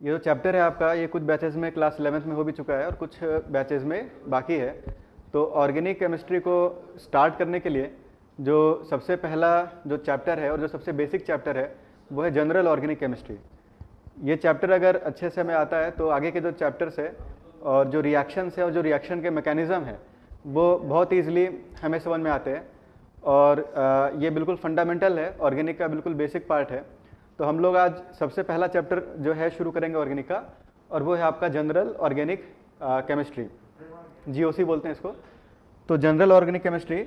ये जो चैप्टर है आपका, ये कुछ बैचेस में क्लास 11th में हो भी चुका है और कुछ बैचेस में बाकी है। तो ऑर्गेनिक केमिस्ट्री को स्टार्ट करने के लिए जो सबसे पहला जो चैप्टर है और जो सबसे बेसिक चैप्टर है वो है जनरल ऑर्गेनिक केमिस्ट्री। ये चैप्टर अगर अच्छे से हमें आता है तो आगे के जो चैप्टर्स है और जो रिएक्शंस है और जो रिएक्शन के मैकेनिज़्म है वो बहुत ईजिली हमें समझ में आते हैं। और ये बिल्कुल फंडामेंटल है, ऑर्गेनिक का बिल्कुल बेसिक पार्ट है। तो हम लोग आज सबसे पहला चैप्टर जो है शुरू करेंगे ऑर्गेनिक का, और वो है आपका जनरल ऑर्गेनिक केमिस्ट्री, जीओसी बोलते हैं इसको। तो जनरल ऑर्गेनिक केमिस्ट्री,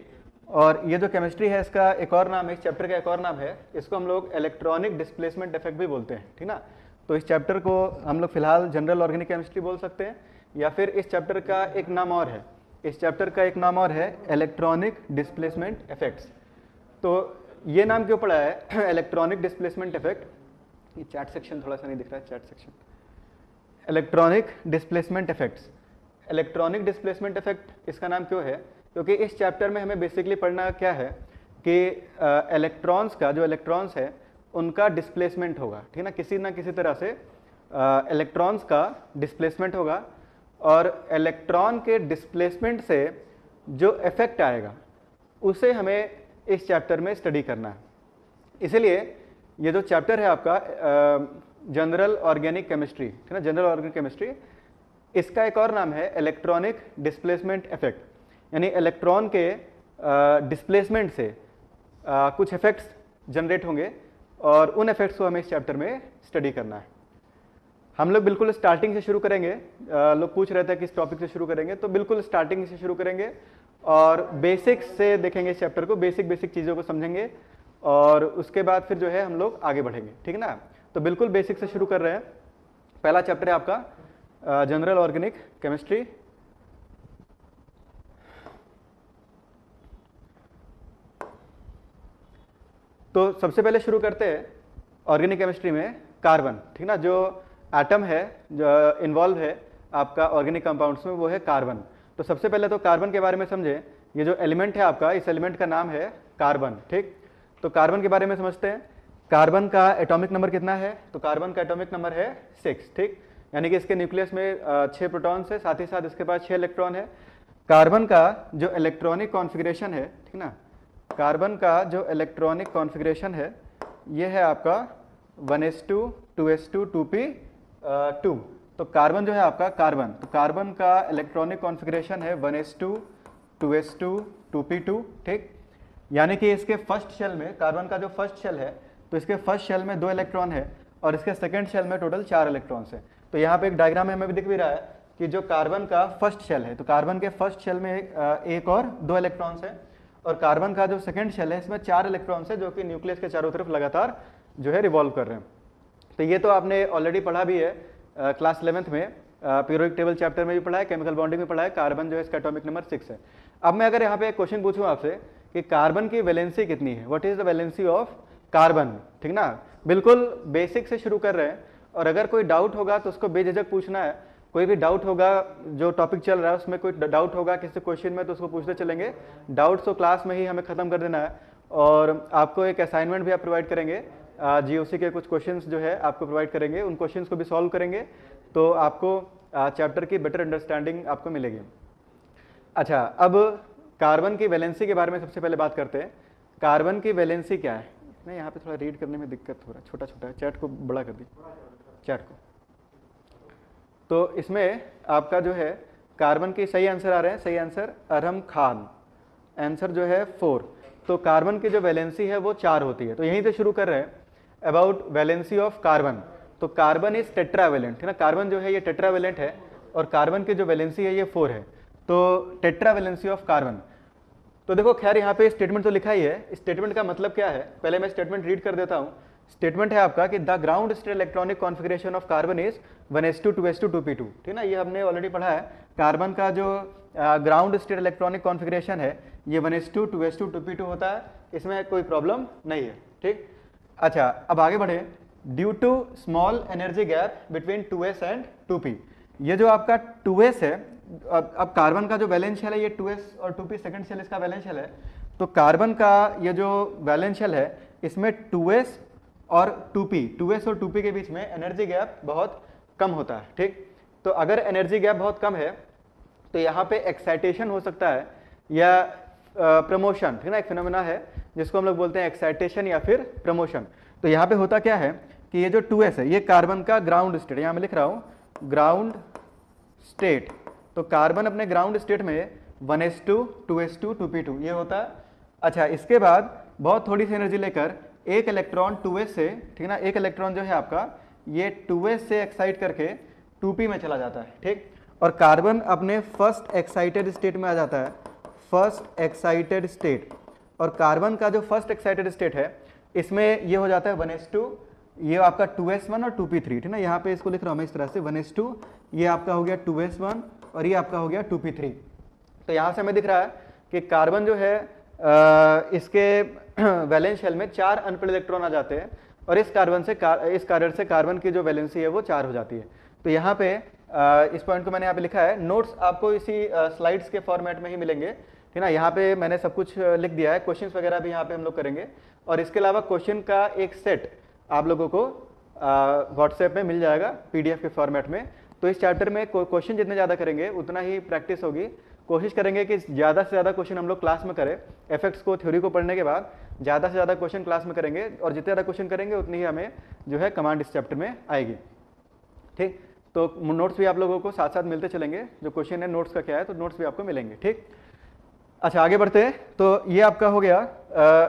और ये जो केमिस्ट्री है इसका एक और नाम है, इस चैप्टर का एक और नाम है, इसको हम लोग इलेक्ट्रॉनिक डिस्प्लेसमेंट इफेक्ट भी बोलते हैं, ठीक ना। तो इस चैप्टर को हम लोग फिलहाल जनरल ऑर्गेनिक केमिस्ट्री बोल सकते हैं, या फिर इस चैप्टर का एक नाम और है, इस चैप्टर का एक नाम और है इलेक्ट्रॉनिक डिस्प्लेसमेंट इफेक्ट्स। तो ये नाम क्यों पड़ा है इलेक्ट्रॉनिक डिस्प्लेसमेंट इफेक्ट? ये चैट सेक्शन थोड़ा सा नहीं दिख रहा है, chat section. Electronic displacement effects, electronic displacement effect इसका नाम क्यों है? क्योंकि इस चैप्टर में हमें बेसिकली पढ़ना क्या है कि इलेक्ट्रॉन्स का, जो इलेक्ट्रॉन्स है उनका डिस्प्लेसमेंट होगा, ठीक ना, किसी तरह से इलेक्ट्रॉन्स का डिस्प्लेसमेंट होगा, और इलेक्ट्रॉन के डिस्प्लेसमेंट से जो इफेक्ट आएगा उसे हमें इस चैप्टर में स्टडी करना है। इसलिए ये जो चैप्टर है आपका जनरल ऑर्गेनिक केमिस्ट्री, ठीक ना, जनरल ऑर्गेनिक केमिस्ट्री, इसका एक और नाम है इलेक्ट्रॉनिक डिस्प्लेसमेंट इफेक्ट, यानी इलेक्ट्रॉन के डिस्प्लेसमेंट से कुछ इफेक्ट्स जनरेट होंगे और उन इफेक्ट्स को हमें इस चैप्टर में स्टडी करना है। हम लोग बिल्कुल स्टार्टिंग से शुरू करेंगे। लोग पूछ रहे थे कि इस टॉपिक से शुरू करेंगे, तो बिल्कुल स्टार्टिंग से शुरू करेंगे और बेसिक्स से देखेंगे इस चैप्टर को, बेसिक चीज़ों को समझेंगे, और उसके बाद फिर जो है हम लोग आगे बढ़ेंगे, ठीक है ना। तो बिल्कुल बेसिक से शुरू कर रहे हैं। पहला चैप्टर है आपका जनरल ऑर्गेनिक केमिस्ट्री। तो सबसे पहले शुरू करते हैं ऑर्गेनिक केमिस्ट्री में कार्बन, ठीक ना। जो एटम है जो इन्वॉल्व है आपका ऑर्गेनिक कंपाउंड्स में वो है कार्बन। तो सबसे पहले तो कार्बन के बारे में समझे। ये जो एलिमेंट है आपका, इस एलिमेंट का नाम है कार्बन, ठीक। तो कार्बन के बारे में समझते हैं। कार्बन का एटॉमिक नंबर कितना है? तो कार्बन का एटॉमिक नंबर है 6, ठीक, यानी कि इसके न्यूक्लियस में 6 प्रोटॉन्स है, साथ ही साथ इसके पास 6 इलेक्ट्रॉन है। कार्बन का जो इलेक्ट्रॉनिक कॉन्फ़िगरेशन है, ठीक ना, कार्बन का जो इलेक्ट्रॉनिक कॉन्फ़िगरेशन है ये है आपका 1s2 2s2 2p2। तो कार्बन जो है आपका कार्बन, तो कार्बन का इलेक्ट्रॉनिक कॉन्फ़िगरेशन है 1s2 2s2 2p2, ठीक। यानी कि इसके फर्स्ट शेल में, कार्बन का जो फर्स्ट शेल है, तो इसके फर्स्ट शेल में 2 इलेक्ट्रॉन है और इसके सेकंड शेल में टोटल 4 इलेक्ट्रॉन्स है। तो यहाँ पे एक डायग्राम में हमें भी दिख भी रहा है कि जो कार्बन का फर्स्ट शेल है, तो कार्बन के फर्स्ट शेल में एक और 2 इलेक्ट्रॉन्स है, और कार्बन का जो सेकंड शेल है इसमें 4 इलेक्ट्रॉन्स है जो कि न्यूक्लियस के चारों तरफ लगातार जो है रिवॉल्व कर रहे हैं। तो ये तो आपने ऑलरेडी पढ़ा भी है क्लास 11th में, पीरियोडिक टेबल चैप्टर में भी पढ़ा है, केमिकल बॉन्डिंग में पढ़ा है। कार्बन जो है इसका एटॉमिक नंबर 6 है। अब मैं अगर यहाँ पे एक क्वेश्चन पूछूं आपसे कि कार्बन की वैलेंसी कितनी है, what is the valency of carbon, ठीक ना, बिल्कुल बेसिक से शुरू कर रहे हैं। और अगर कोई डाउट होगा तो उसको बेझिझक पूछना है। कोई भी डाउट होगा, जो टॉपिक चल रहा है उसमें कोई डाउट होगा किसी क्वेश्चन में, तो उसको पूछते चलेंगे। डाउट्स तो क्लास में ही हमें खत्म कर देना है, और आपको एक असाइनमेंट भी आप प्रोवाइड करेंगे, जीओसी के कुछ क्वेश्चंस जो है आपको प्रोवाइड करेंगे, उन क्वेश्चंस को भी सॉल्व करेंगे, तो आपको चैप्टर की बेटर अंडरस्टैंडिंग आपको मिलेगी। अच्छा, अब कार्बन की वैलेंसी के बारे में सबसे पहले बात करते हैं। कार्बन की वैलेंसी क्या है? नहीं, यहाँ पे थोड़ा रीड करने में दिक्कत हो रहा है, छोटा छोटा है, चैट को बड़ा कर दी, चैट को। तो इसमें आपका जो है कार्बन की सही आंसर आ रहे हैं, सही आंसर अरहम खान, आंसर जो है 4। तो कार्बन की जो वैलेंसी है वो 4 होती है। तो यहीं से शुरू कर रहे हैं अबाउट वैलेंसी ऑफ कार्बन। तो कार्बन इज टेट्रावेलेंट, है ना, कार्बन जो है ये टेट्रावेलेंट है, और कार्बन की जो वैलेंसी है ये 4 है। तो टेट्रावेलेंसी ऑफ कार्बन। तो देखो, खैर यहाँ पे स्टेटमेंट तो लिखा ही है, स्टेटमेंट का मतलब क्या है पहले मैं स्टेटमेंट रीड कर देता हूँ। स्टेटमेंट है आपका कि the ground state electronic configuration of carbon is 1s2 2s2 2p2, ठीक ना, ये हमने ऑलरेडी पढ़ा है। कार्बन का जो ग्राउंड स्टेट इलेक्ट्रॉनिक कॉन्फ़िगरेशन है ये 1s2 2s2 2p2 होता है, इसमें कोई प्रॉब्लम नहीं है, ठीक। अच्छा, अब आगे बढ़े। Due to small energy gap between 2s and 2p, ये जो आपका 2s है, अब कार्बन का जो वैलेंस शेल है ये 2s और 2p सेकंड शेल इसका वैलेंस शेल है। तो कार्बन का ये जो वैलेंस शेल है इसमें 2s और 2p के बीच में एनर्जी गैप बहुत कम होता है, ठीक। तो अगर एनर्जी गैप बहुत कम है तो यहाँ पे एक्साइटेशन हो सकता है या प्रमोशन, ठीक ना, एक फिनोमेना है जिसको हम लोग बोलते हैं एक्साइटेशन या फिर प्रमोशन। तो यहाँ पे होता क्या है कि ये जो 2s है ये कार्बन का ग्राउंड स्टेट, यहाँ मैं लिख रहा हूँ ग्राउंड स्टेट। तो कार्बन अपने ग्राउंड स्टेट में 1s2 2s2 2p2 ये होता है। अच्छा, इसके बाद बहुत थोड़ी सी एनर्जी लेकर एक इलेक्ट्रॉन 2s से, ठीक ना, एक इलेक्ट्रॉन जो है आपका ये 2s से एक्साइट करके 2p में चला जाता है, ठीक। और कार्बन अपने फर्स्ट एक्साइटेड स्टेट में आ जाता है, फर्स्ट एक्साइटेड स्टेट। और कार्बन का जो फर्स्ट एक्साइटेड स्टेट है इसमें ये हो जाता है 1s2, ये आपका 2s1 और 2p3, ठीक ना। यहाँ पे इसको लिख रहा हूँ मैं इस तरह से 1s2, ये आपका हो गया 2s1 और ये आपका हो गया 2p3। तो यहाँ से हमें दिख रहा है कि कार्बन जो है इसके वैलेंस शेल में 4 अनपेड इलेक्ट्रॉन आ जाते हैं और इस कारण से कार्बन की जो वैलेंसी है वो 4 हो जाती है। तो यहाँ पे इस पॉइंट को मैंने यहाँ पे लिखा है, नोट्स आपको इसी स्लाइड्स के फॉर्मेट में ही मिलेंगे, ठीक ना। यहाँ पे मैंने सब कुछ लिख दिया है, क्वेश्चंस वगैरह भी यहाँ पे हम लोग करेंगे और इसके अलावा क्वेश्चन का एक सेट आप लोगों को व्हाट्सएप में मिल जाएगा पीडीएफ के फॉर्मेट में। तो इस चैप्टर में क्वेश्चन जितने ज़्यादा करेंगे उतना ही प्रैक्टिस होगी। कोशिश करेंगे कि ज़्यादा से ज़्यादा क्वेश्चन हम लोग क्लास में करें, इफेक्ट्स को, थ्योरी को पढ़ने के बाद ज़्यादा से ज़्यादा क्वेश्चन क्लास में करेंगे और जितने ज़्यादा क्वेश्चन करेंगे उतनी ही हमें जो है कमांड इस चैप्टर में आएगी, ठीक। तो नोट्स भी आप लोगों को साथ साथ मिलते चलेंगे, जो क्वेश्चन है नोट्स का क्या है तो नोट्स भी आपको मिलेंगे, ठीक। अच्छा, आगे बढ़ते हैं। तो ये आपका हो गया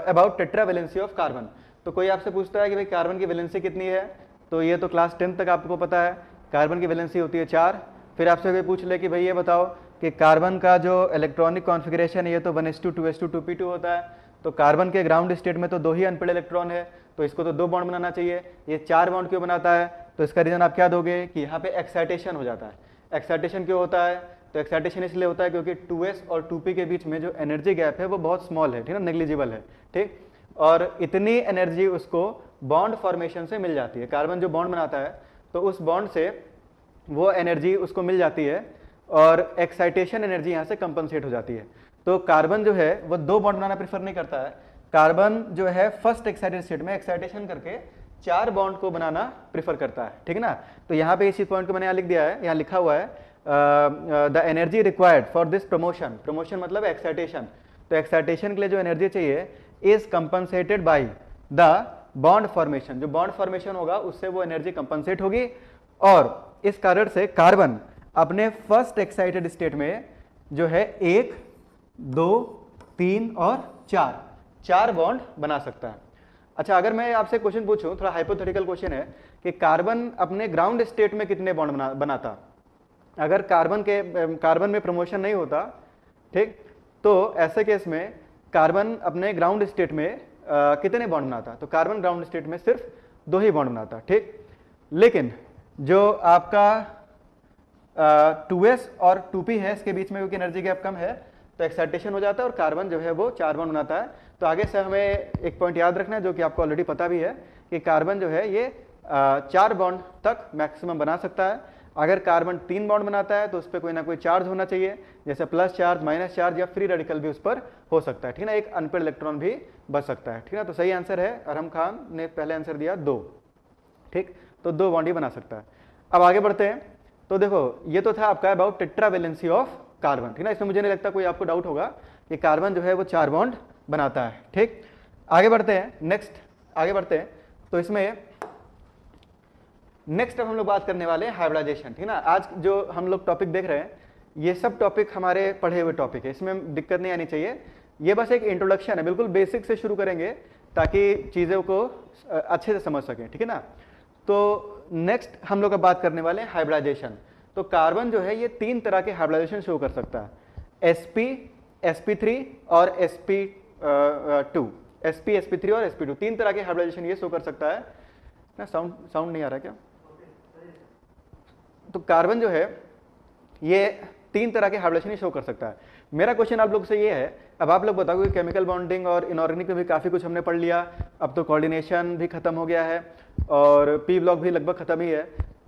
about tetra valency of carbon. तो कोई आपसे पूछता है कि भाई कार्बन की वैलेंसी कितनी है, तो ये तो क्लास 10 तक आपको पता है, कार्बन की वैलेंसी होती है 4। फिर आपसे कोई पूछ ले कि भाई ये बताओ कि कार्बन का जो इलेक्ट्रॉनिक कॉन्फ़िगरेशन है ये तो 1s2 2s2 2p2 होता है। तो कार्बन के ग्राउंड स्टेट में तो 2 ही अनपेड इलेक्ट्रॉन है, तो इसको तो 2 बॉन्ड बनाना चाहिए, ये 4 बॉन्ड क्यों बनाता है? तो इसका रीज़न आप क्या दोगे कि यहाँ पे एक्साइटेशन हो जाता है। एक्साइटेशन क्यों होता है? तो एक्साइटेशन इसलिए होता है क्योंकि 2s और 2p के बीच में जो एनर्जी गैप है वो बहुत स्मॉल है, ठीक है, नेग्लिजिबल है, ठीक। और इतनी एनर्जी उसको बॉन्ड फॉर्मेशन से मिल जाती है। कार्बन जो बॉन्ड बनाता है तो उस बॉन्ड से वो एनर्जी उसको मिल जाती है और एक्साइटेशन एनर्जी यहाँ से कंपनसेट हो जाती है। तो कार्बन जो है वो 2 बॉन्ड बनाना प्रेफर नहीं करता है, कार्बन जो है फर्स्ट एक्साइटेड स्टेट में एक्साइटेशन करके 4 बॉन्ड को बनाना प्रेफर करता है, ठीक है ना। तो यहाँ पे इसी पॉइंट को मैंने यहाँ लिख दिया है, यहाँ लिखा हुआ है the energy required for this promotion, promotion मतलब एक्साइटेशन। तो एक्साइटेशन के लिए जो एनर्जी चाहिए is compensated by the bond formation, जो बॉन्ड फॉर्मेशन होगा उससे वो एनर्जी कंपनसेट होगी। और इस कारण से कार्बन अपने फर्स्ट एक्साइटेड स्टेट में जो है 1 2 3 और 4 बॉन्ड बना सकता है। अच्छा, अगर मैं आपसे क्वेश्चन पूछूं, थोड़ा हाइपोथेटिकल क्वेश्चन है कि कार्बन अपने ग्राउंड स्टेट में कितने बॉन्ड बनाता? अगर कार्बन में प्रमोशन नहीं होता, ठीक, तो ऐसे केस में कार्बन अपने ग्राउंड स्टेट में कितने बॉन्ड बनाता? तो कार्बन ग्राउंड स्टेट में सिर्फ 2 ही बॉन्ड बनाता, ठीक। लेकिन जो आपका 2s और 2p है इसके बीच में क्योंकि एनर्जी गैप कम है तो एक्साइटेशन हो जाता है और कार्बन जो है वो 4 बॉन्ड बनाता है। तो आगे से हमें एक पॉइंट याद रखना है जो कि आपको ऑलरेडी पता भी है कि कार्बन जो है ये 4 बॉन्ड तक मैक्सिमम बना सकता है। अगर कार्बन 3 बॉन्ड बनाता है तो उस पर कोई ना कोई चार्ज होना चाहिए, जैसे प्लस चार्ज, माइनस चार्ज या फ्री रेडिकल भी उस पर हो सकता है, ठीक ना। एक अनपेड इलेक्ट्रॉन भी बच सकता है, ठीक ना। तो सही आंसर है, अरहम खान ने पहले आंसर दिया 2, ठीक। तो 2 बॉन्ड ही बना सकता है। अब आगे बढ़ते हैं। तो देखो ये तो था आपका about tetra valency of carbon, ठीक ना। इसमें मुझे नहीं लगता कोई आपको डाउट होगा कि कार्बन जो है वो 4 बॉन्ड बनाता है, ठीक। आगे बढ़ते हैं, नेक्स्ट आगे बढ़ते हैं। तो इसमें नेक्स्ट अब हम लोग बात करने वाले हैं हाइब्रिडाइजेशन, ठीक ना। आज जो हम लोग टॉपिक देख रहे हैं ये सब टॉपिक हमारे पढ़े हुए टॉपिक है, इसमें दिक्कत नहीं आनी चाहिए। ये बस एक इंट्रोडक्शन है, बिल्कुल बेसिक से शुरू करेंगे ताकि चीज़ों को अच्छे से समझ सकें, ठीक है ना। तो नेक्स्ट हम लोग अब बात करने वाले हैं हाइब्रिडाइजेशन। तो कार्बन जो है ये 3 तरह के हाइब्रिडाइजेशन शो कर सकता है, sp, sp3 और sp2, sp, sp3 और sp2, 3 तरह के हाइब्रिडाइजेशन ये शो कर सकता है ना। साउंड नहीं आ रहा क्या? तो कार्बन जो है ये 3 तरह के हाइब्रिडाइजेशन शो कर सकता है। मेरा क्वेश्चन आप लोग से ये है, अब आप लोग बताओ कि केमिकल बॉन्डिंग और इनऑर्गेनिक में भी काफ़ी कुछ हमने पढ़ लिया, अब तो कोऑर्डिनेशन भी खत्म हो गया है और पी ब्लॉक भी लगभग खत्म ही है,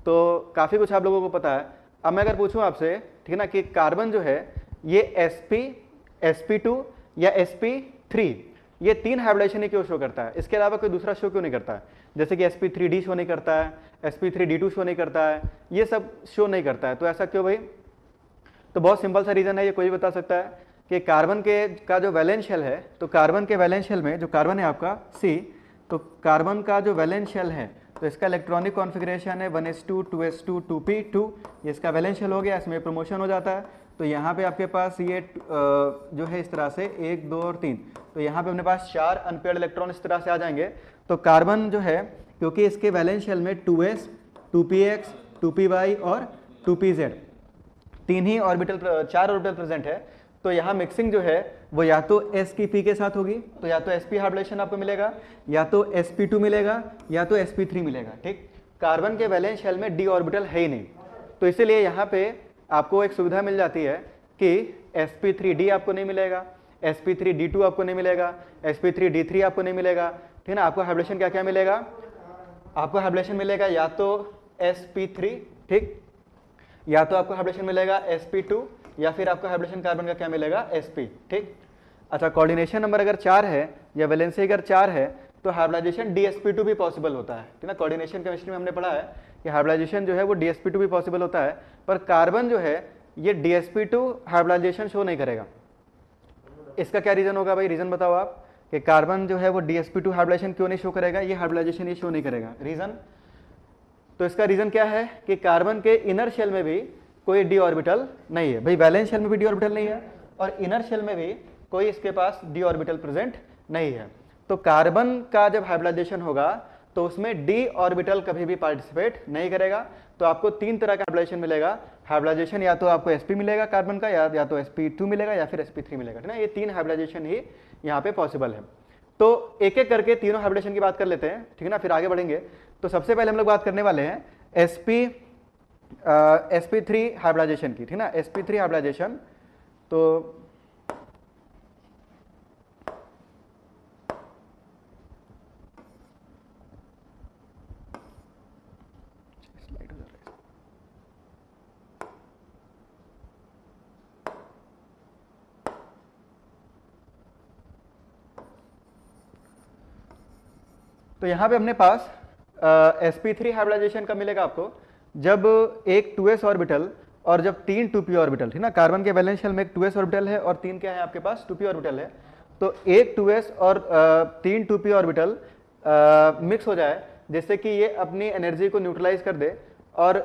तो काफ़ी कुछ आप लोगों को पता है। अब मैं अगर पूछूं आपसे, ठीक है ना, कि कार्बन जो है ये sp, sp2 या sp3, ये 3 हाइब्रिडाइजेशन ही क्यों शो करता है, इसके अलावा कोई दूसरा शो क्यों नहीं करता है? जैसे कि sp3d शो नहीं करता है, sp3d2 शो नहीं करता है, ये सब शो नहीं करता है, तो ऐसा क्यों भाई? तो बहुत सिंपल सा रीजन है, ये कोई भी बता सकता है कि कार्बन के का जो वैलेंस शेल है, तो कार्बन के वैलेंस शेल में जो कार्बन है आपका C, तो कार्बन का जो वैलेंस शेल है तो इसका इलेक्ट्रॉनिक कॉन्फ़िगरेशन है 1s2 2s2 2p2, ये इसका वैलेंस शेल हो गया, इसमें प्रमोशन हो जाता है। तो यहाँ पे आपके पास ये जो है इस तरह से 1 2 और 3, तो यहाँ पे अपने पास 4 अनपेयर्ड इलेक्ट्रॉन इस तरह से आ जाएंगे। तो कार्बन जो है क्योंकि इसके वैलेंस शेल में 2s 2px 2py और 2pz 3 ही ऑर्बिटल 4 ऑर्बिटल प्रेजेंट है, तो यहाँ मिक्सिंग जो है वो या तो s की p के साथ होगी, तो या तो sp हाइब्रिडेशन आपको मिलेगा, या तो sp2 मिलेगा, या तो sp3 मिलेगा। ठीक, कार्बन के वैलेंस शेल में d ऑर्बिटल है ही नहीं, तो इसीलिए यहाँ पे आपको एक सुविधा मिल जाती है कि sp3d आपको नहीं मिलेगा, sp3d2 आपको नहीं मिलेगा, sp3d3 आपको नहीं मिलेगा। ठीक ना, आपको हाइब्रिडेशन क्या क्या मिलेगा? आपको हाइब्रिडेशन मिलेगा या तो sp3, ठीक, या तो आपको हाइब्रिडेशन मिलेगा sp2, या फिर आपको हाइब्रिडेशन कार्बन का क्या मिलेगा? sp। ठीक, अच्छा, कोऑर्डिनेशन नंबर अगर 4 है या वैलेंसी अगर 4 है तो हाइब्रिडाइजेशन dsp2 भी पॉसिबल होता है। ठीक ना, कोऑर्डिनेशन केमिस्ट्री में हमने पढ़ा है कि हाइब्रिडाइजेशन जो है वो dsp2 भी पॉसिबल होता है, पर कार्बन जो है ये dsp2 हाइब्रिडाइजेशन शो नहीं करेगा। इसका क्या रीजन होगा भाई? रीजन बताओ आप कि कार्बन जो है वो dsp2 हाइब्रिडाइजेशन क्यों नहीं शो करेगा, ये हाइब्रिडाइजेशन ये शो नहीं करेगा। रीजन, तो इसका रीजन क्या है कि कार्बन के इनर शेल में भी कोई d ऑर्बिटल नहीं है। भाई वैलेंस शेल में भी d ऑर्बिटल नहीं है और इनर शेल में भी कोई इसके पास d ऑर्बिटल प्रेजेंट नहीं है। तो कार्बन का जब हाइब्रिडाइजेशन होगा तो उसमें d ऑर्बिटल कभी भी पार्टिसिपेट नहीं करेगा। तो आपको 3 तरह का हाइब्रिडाइजेशन मिलेगा। हाइब्रिडाइजेशन या तो आपको sp मिलेगा कार्बन का, या तो sp2 मिलेगा, या फिर sp3 मिलेगा। ठीक ना, ये 3 हाइब्रिडाइजेशन ही यहाँ पे पॉसिबल है। तो एक एक करके तीनों हाइब्रिडेशन की बात कर लेते हैं, ठीक है ना, फिर आगे बढ़ेंगे। तो सबसे पहले हम लोग बात करने वाले हैं sp3 हाइब्रिडाइजेशन की, ठीक ना, sp3 हाइब्रिडाइजेशन। तो तो यहां पे अपने पास sp3 हाइब्रिडाइजेशन कब मिलेगा आपको? जब एक 2s ऑर्बिटल और जब 3 2p ऑर्बिटल, ठीक ना, कार्बन के वैलेंस शेल में एक 2s ऑर्बिटल है और 3 क्या है आपके पास? 2p ऑर्बिटल है। तो एक 2s और 3 2p ऑर्बिटल मिक्स हो जाए जिससे कि ये अपनी एनर्जी को न्यूट्रलाइज कर दे, और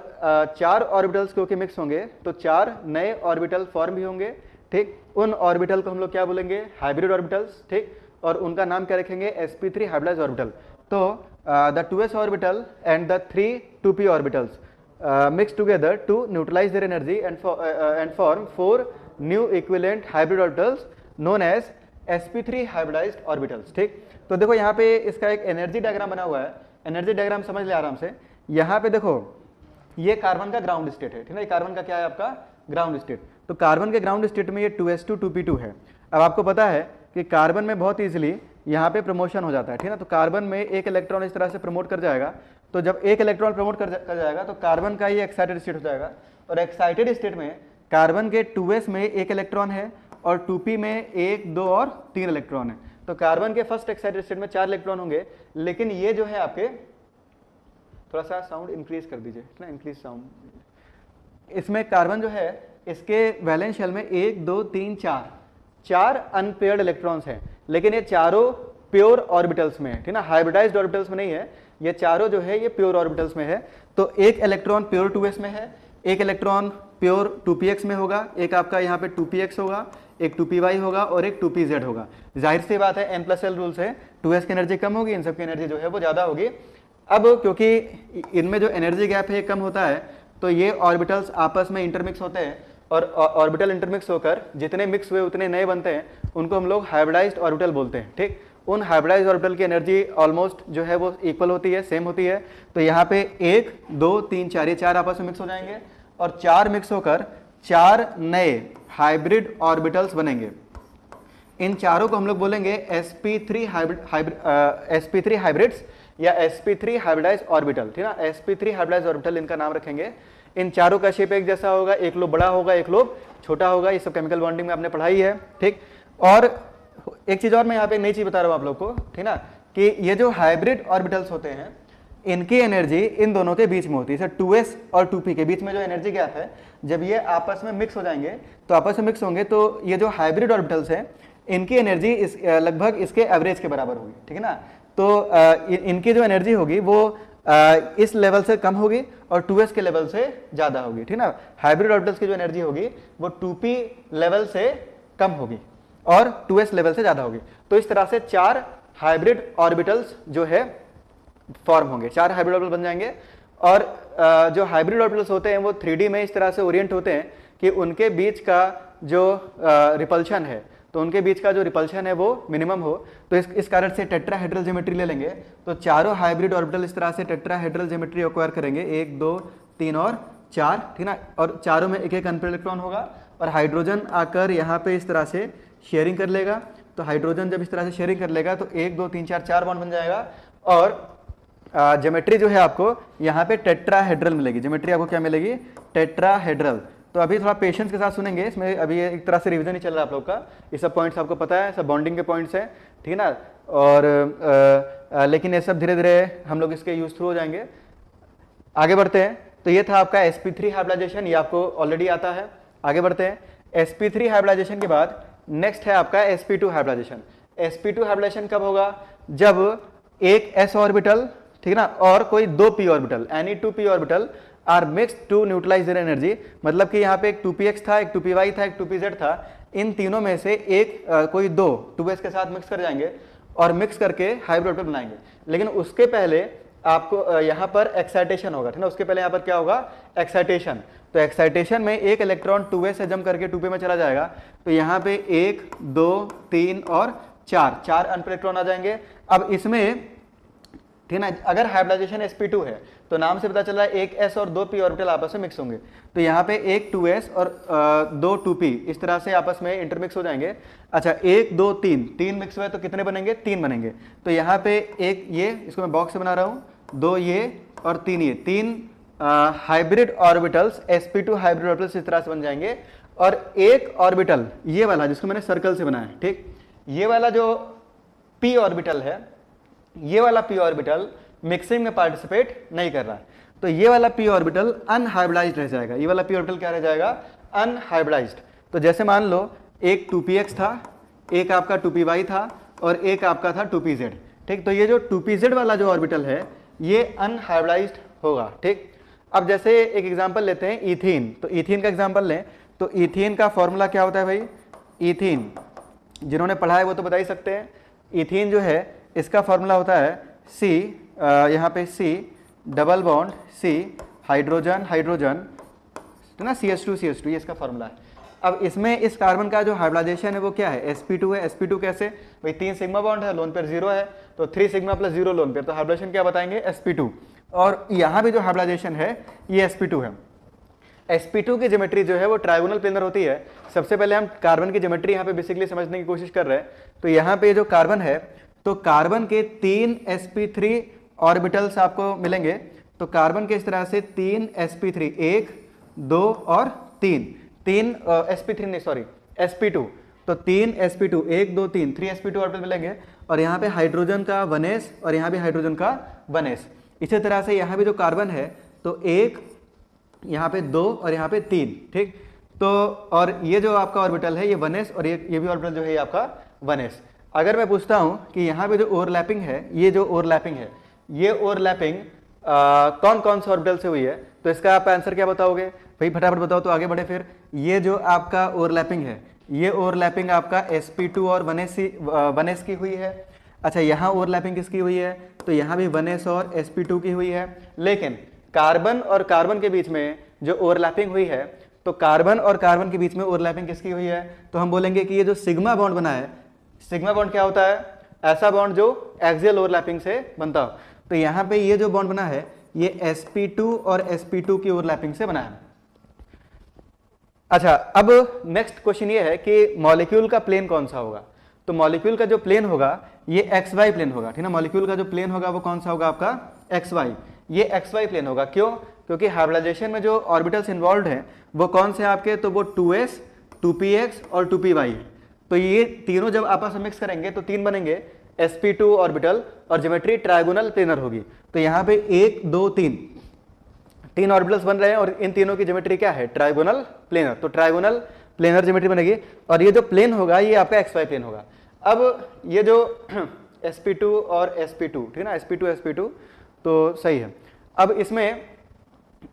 4 ऑर्बिटल्स क्योंकि मिक्स होंगे तो 4 नए ऑर्बिटल फॉर्म भी होंगे। ठीक, उन ऑर्बिटल को हम लोग क्या बोलेंगे? Hybrid orbitals. ठीक, और उनका नाम क्या रखेंगे? sp3 hybridised orbital. तो the 2s orbital and the 3 2p orbitals mix together to neutralize their energy and form 4 new equivalent hybrid orbitals known as sp3 hybridized orbitals। ठीक, तो देखो यहाँ पे इसका एक एनर्जी डायग्राम बना हुआ है। एनर्जी डायग्राम समझ ले आराम से। यहाँ पे देखो ये कार्बन का ग्राउंड स्टेट है, ठीक है, कार्बन का क्या है आपका? Ground state. तो कार्बन के ग्राउंड स्टेट में ये 2s2 2p2 है। अब आपको पता है कि कार्बन में बहुत इजीली यहाँ पे प्रमोशन हो जाता है, ठीक है ना। तो कार्बन में एक इलेक्ट्रॉन इस तरह से प्रमोट कर जाएगा, तो जब एक इलेक्ट्रॉन प्रमोट कर जाएगा तो कार्बन का ये एक्साइटेड स्टेट हो जाएगा, और एक्साइटेड स्टेट में कार्बन के 2s में एक इलेक्ट्रॉन है और 2p में 1 2 और 3 इलेक्ट्रॉन है। तो कार्बन के फर्स्ट एक्साइटेड स्टेट में 4 इलेक्ट्रॉन होंगे, लेकिन ये जो है आपके, थोड़ा सा साउंड इंक्रीज कर दीजिए ना, इंक्रीज साउंड। इसमें कार्बन जो है इसके वैलेंस शेल में 1 2 3 4 अनपेयर्ड इलेक्ट्रॉन्स हैं, लेकिन ये चारों प्योर ऑर्बिटल्स में है, ठीक ना, हाइब्रिडाइज्ड ऑर्बिटल्स में नहीं है। ये चारों जो है ये प्योर ऑर्बिटल्स में है। तो एक इलेक्ट्रॉन प्योर 2s में है, एक इलेक्ट्रॉन प्योर 2px में होगा, एक आपका यहाँ पे 2px होगा, एक 2py होगा और एक 2pz होगा। जाहिर सी बात है, n+l रूल से 2s की एनर्जी कम होगी, इन सब की एनर्जी जो है वो ज्यादा होगी। अब क्योंकि इनमें जो एनर्जी गैप है कम होता है, तो ये ऑर्बिटल्स आपस में इंटरमिक्स होते हैं, और ऑर्बिटल इंटरमिक्स होकर जितने मिक्स हुए उतने नए बनते हैं, उनको हम लोग हाइब्रिडाइज्ड ऑर्बिटल बोलते हैं। ठीक, उन हाइब्रिडाइज्ड ऑर्बिटल की एनर्जी ऑलमोस्ट जो है वो इक्वल होती है, सेम होती है। तो यहाँ पे 1 2 3 4 ये 4 आपस में मिक्स हो जाएंगे, और 4 मिक्स होकर 4 नए हाइब्रिड ऑर्बिटल्स बनेंगे। इन चारों को हम लोग बोलेंगे sp3 हाइब्रिड्स या sp3 हाइब्रिडाइज्ड ऑर्बिटल, ठीक ना, sp3 हाइब्रिडाइज्ड ऑर्बिटल इनका नाम रखेंगे। इन चारों का शेप एक जैसा होगा, एक लोब बड़ा होगा, एक लोब छोटा होगा, ये सब केमिकल बॉन्डिंग में आपने पढ़ाई है। ठीक, और एक चीज और मैं यहाँ पे नई चीज बता रहा हूँ आप लोग को, ठीक ना, कि ये जो हाइब्रिड ऑर्बिटल्स होते हैं इनकी एनर्जी इन दोनों के बीच में होती है। 2s और 2p के बीच में जो एनर्जी गैप है, जब ये आपस में मिक्स हो जाएंगे तो आपस में मिक्स होंगे तो ये जो हाइब्रिड ऑर्बिटल्स हैं इनकी एनर्जी लगभग इसके एवरेज के बराबर होगी, ठीक है ना। तो इनकी जो एनर्जी होगी वो इस लेवल से कम होगी और 2s के लेवल से ज्यादा होगी, ठीक ना। हाइब्रिड ऑर्बिटल्स की जो एनर्जी होगी वो 2p लेवल से कम होगी और 2s लेवल से ज्यादा होगी। तो इस तरह से 4 हाइब्रिड ऑर्बिटल्स जो है फॉर्म होंगे, 4 हाइब्रिड ऑर्बिटल बन जाएंगे। और जो हाइब्रिड ऑर्बिटल्स होते हैं वो 3D में इस तरह से ओरिएंट होते हैं कि उनके बीच का जो रिपल्शन है, तो उनके बीच का जो रिपल्शन है वो मिनिमम हो। तो इस कारण से टेट्राहेड्रल ज्योमेट्री ले लेंगे, तो चारों हाइब्रिड ऑर्बिटल इस तरह से टेट्राहेड्रल ज्योमेट्री एक्वायर करेंगे, 1 2 3 और 4, ठीक ना। और चारों में एक एक अनपेयर्ड इलेक्ट्रॉन होगा और हाइड्रोजन आकर यहाँ पे इस तरह से शेयरिंग कर लेगा। तो हाइड्रोजन जब इस तरह से शेयरिंग कर लेगा तो 1 2 3 4 4 बॉन्ड बन जाएगा और ज्योमेट्री जो है आपको यहाँ पे टेट्राहेड्रल मिलेगी। ज्योमेट्री आपको क्या मिलेगी? टेट्राहेड्रल। तो अभी थोड़ा पेशेंस के साथ सुनेंगे, इसमें अभी एक तरह से रिवीजन ही चल रहा है आप लोग का। ये सब पॉइंट्स आपको पता है, सब बॉन्डिंग के पॉइंट्स हैं, ठीक है ना। और लेकिन ये सब धीरे धीरे हम लोग इसके यूज थ्रू हो जाएंगे। आगे बढ़ते हैं। तो ये था आपका sp3 हाइब्रिडाइजेशन, ये आपको ऑलरेडी आता है। आगे बढ़ते हैं। sp3 हाइब्रिडाइजेशन के बाद नेक्स्ट है आपका sp2 हाइब्रिडाइजेशन। sp2 हाइब्रिडाइजेशन कब होगा? जब एक s ऑर्बिटल, ठीक है ना, और कोई 2 p orbital, any 2 p orbital are mixed to neutralize their energy. मतलब कि यहाँ पे एक 2px था, एक 2py था, एक 2pz था। इन तीनों में से एक कोई 2s के साथ मिक्स कर जाएंगे और मिक्स करके हाइब्रिड ऑर्बिटल बनाएंगे। लेकिन उसके पहले आपको यहाँ पर एक्साइटेशन होगा, ठीक है ना। उसके पहले यहाँ पर क्या होगा? एक्साइटेशन। तो एक्साइटेशन में एक इलेक्ट्रॉन 2s से जंप करके 2p में चला जाएगा। तो यहाँ पे 1 2 3 और 4 अनपेयर्ड इलेक्ट्रॉन आ जाएंगे। अब इसमें, ठीक है ना, अगर हाइब्रिडाइजेशन sp2 है तो नाम से पता चल रहा है एक s और 2 p ऑर्बिटल आपस में मिक्स होंगे। तो यहाँ पे एक 2s और 2 2p इस तरह से आपस में इंटरमिक्स हो जाएंगे। अच्छा, 1 2 3 मिक्स हुए तो कितने बनेंगे? 3 बनेंगे। तो यहाँ पे एक ये, इसको मैं बॉक्स से बना रहा हूँ, 2 ये और 3 ये, 3 hybrid orbitals, sp2 hybrid orbitals इस तरह से बन जाएंगे। और एक ऑर्बिटल ये वाला जिसको मैंने सर्कल से बनाया है, ठीक, ये वाला जो p ऑर्बिटल है, ये वाला p ऑर्बिटल मिक्सिंग में पार्टिसिपेट नहीं कर रहा है। तो ये वाला p ऑर्बिटल अनहाइब्रिडाइज्ड रह जाएगा। ये वाला p ऑर्बिटल क्या रह जाएगा? अनहाइब्रिडाइज्ड। तो जैसे मान लो एक 2px था, एक आपका 2py था और एक आपका था 2pz, ठीक। तो ये जो 2pz वाला जो ऑर्बिटल है ये अनहाइब्रिडाइज्ड होगा, ठीक। अब जैसे एक एग्जांपल लेते हैं ईथीन। तो ईथीन का एग्जांपल लें तो ईथीन का फॉर्मूला क्या होता है भाई? ईथीन जिन्होंने पढ़ा है वो तो बता ही सकते हैं। ईथीन जो है इसका फॉर्मूला होता है C, यहाँ पे C double bond C hydrogen hydrogen, तो ना CH2 ये इसका फॉर्मूला है। अब इसमें इस कार्बन का जो हाइब्रिडाइजेशन है वो क्या है? sp2 है। sp2 कैसे भाई? 3 सिग्मा बॉन्ड है, लोन पेयर 0 है, तो 3 सिग्मा प्लस 0 लोन पेयर, तो हाइब्रिडाइजेशन क्या बताएंगे? sp2। और यहाँ भी जो हाइब्रिडाइजेशन है ये sp2 है। sp2 की ज्योमेट्री जो है वो ट्रायगोनल प्लेनर होती है। सबसे पहले हम कार्बन की ज्योमेट्री यहाँ पे बेसिकली समझने की कोशिश कर रहे हैं। तो यहाँ पे जो कार्बन है, तो कार्बन के 3 sp3 ऑर्बिटल्स आपको मिलेंगे। तो कार्बन के इस तरह से 3 sp3, 1 2 और 3 sp3 नहीं सॉरी sp2। तो 3 sp2, 1 2 3 sp2 ऑर्बिटल मिलेंगे। और यहाँ पे हाइड्रोजन का 1s और यहाँ भी हाइड्रोजन का 1s। इसी तरह से यहाँ भी जो कार्बन है तो 1, यहाँ पे 2 और यहाँ पे 3, ठीक। तो और ये जो आपका ऑर्बिटल है ये 1s और ये भी ऑर्बिटल जो है ये आपका 1s। अगर मैं पूछता हूं कि यहाँ पे जो ओवरलैपिंग है, ये जो ओवरलैपिंग है, ये ओवरलैपिंग कौन कौन से ऑर्बिटल से हुई है, तो इसका आप आंसर क्या बताओगे भाई? फटाफट बताओ तो आगे बढ़े। फिर ये जो आपका ओवरलैपिंग है, ये ओवरलैपिंग आपका sp2 और 1s की हुई है। अच्छा, यहाँ ओवरलैपिंग किसकी हुई है? तो यहाँ भी 1s और sp2 की हुई है। लेकिन कार्बन और कार्बन के बीच में जो ओवरलैपिंग हुई है, तो कार्बन और कार्बन के बीच में ओवरलैपिंग किसकी हुई है? तो हम बोलेंगे कि ये जो सिग्मा बॉन्ड बना है, सिग्मा बॉन्ड क्या होता है? ऐसा बॉन्ड जो एक्सियल ओवरलैपिंग से बनता हो। तो यहाँ पे ये जो बॉन्ड बना है ये sp2 और sp2 की ओवरलैपिंग से बना है। अच्छा, अब नेक्स्ट क्वेश्चन ये है कि मॉलिक्यूल का प्लेन कौन सा होगा? तो मॉलिक्यूल का जो प्लेन होगा ये xy प्लेन होगा, ठीक ना। मॉलिक्यूल का जो प्लेन होगा वो कौन सा होगा आपका? xy। ये xy प्लेन होगा। क्यों? क्योंकि हाइब्रिडाइजेशन में जो ऑर्बिटल्स इन्वॉल्व हैं वो कौन से आपके? तो वो 2s 2px और 2py। तो ये तीनों जब आपस में मिक्स करेंगे तो 3 बनेंगे sp2 ऑर्बिटल और ज्योमेट्री ट्रायगोनल प्लेनर होगी। तो यहाँ पे 1 2 3 ऑर्बिटल्स बन रहे हैं और इन तीनों की ज्योमेट्री क्या है, ट्रायगोनल प्लेनर। तो ट्रायगोनल प्लेनर ज्योमेट्री बनेगी और ये जो प्लेन होगा ये आपका xy प्लेन होगा। अब ये जो sp2 और sp2, ठीक है ना, sp2 तो सही है। अब इसमें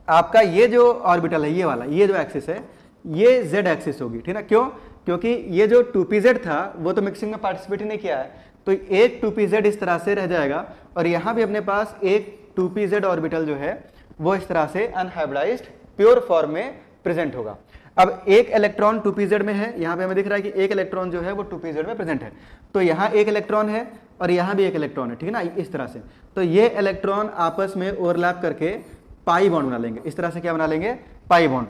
आपका ये जो ऑर्बिटल है, ये वाला, ये जो एक्सिस है, ये z एक्सिस होगी, ठीक है ना। क्यों? क्योंकि ये जो 2pz था वो तो मिक्सिंग में पार्टिसिपेट ही नहीं किया है, तो एक 2pz इस तरह से रह जाएगा और यहाँ भी अपने पास एक 2pz ऑर्बिटल जो है वो इस तरह से अनहाइब्रिडाइज्ड प्योर फॉर्म में प्रेजेंट होगा। अब एक इलेक्ट्रॉन 2pz में है, यहाँ पे हमें दिख रहा है कि एक इलेक्ट्रॉन जो है वो 2pz में प्रेजेंट है, तो यहाँ एक इलेक्ट्रॉन है और यहाँ भी एक इलेक्ट्रॉन है, ठीक है ना, इस तरह से। तो ये इलेक्ट्रॉन आपस में ओवरलैप करके पाई बॉन्ड बना लेंगे, इस तरह से क्या बना लेंगे, पाई बॉन्ड,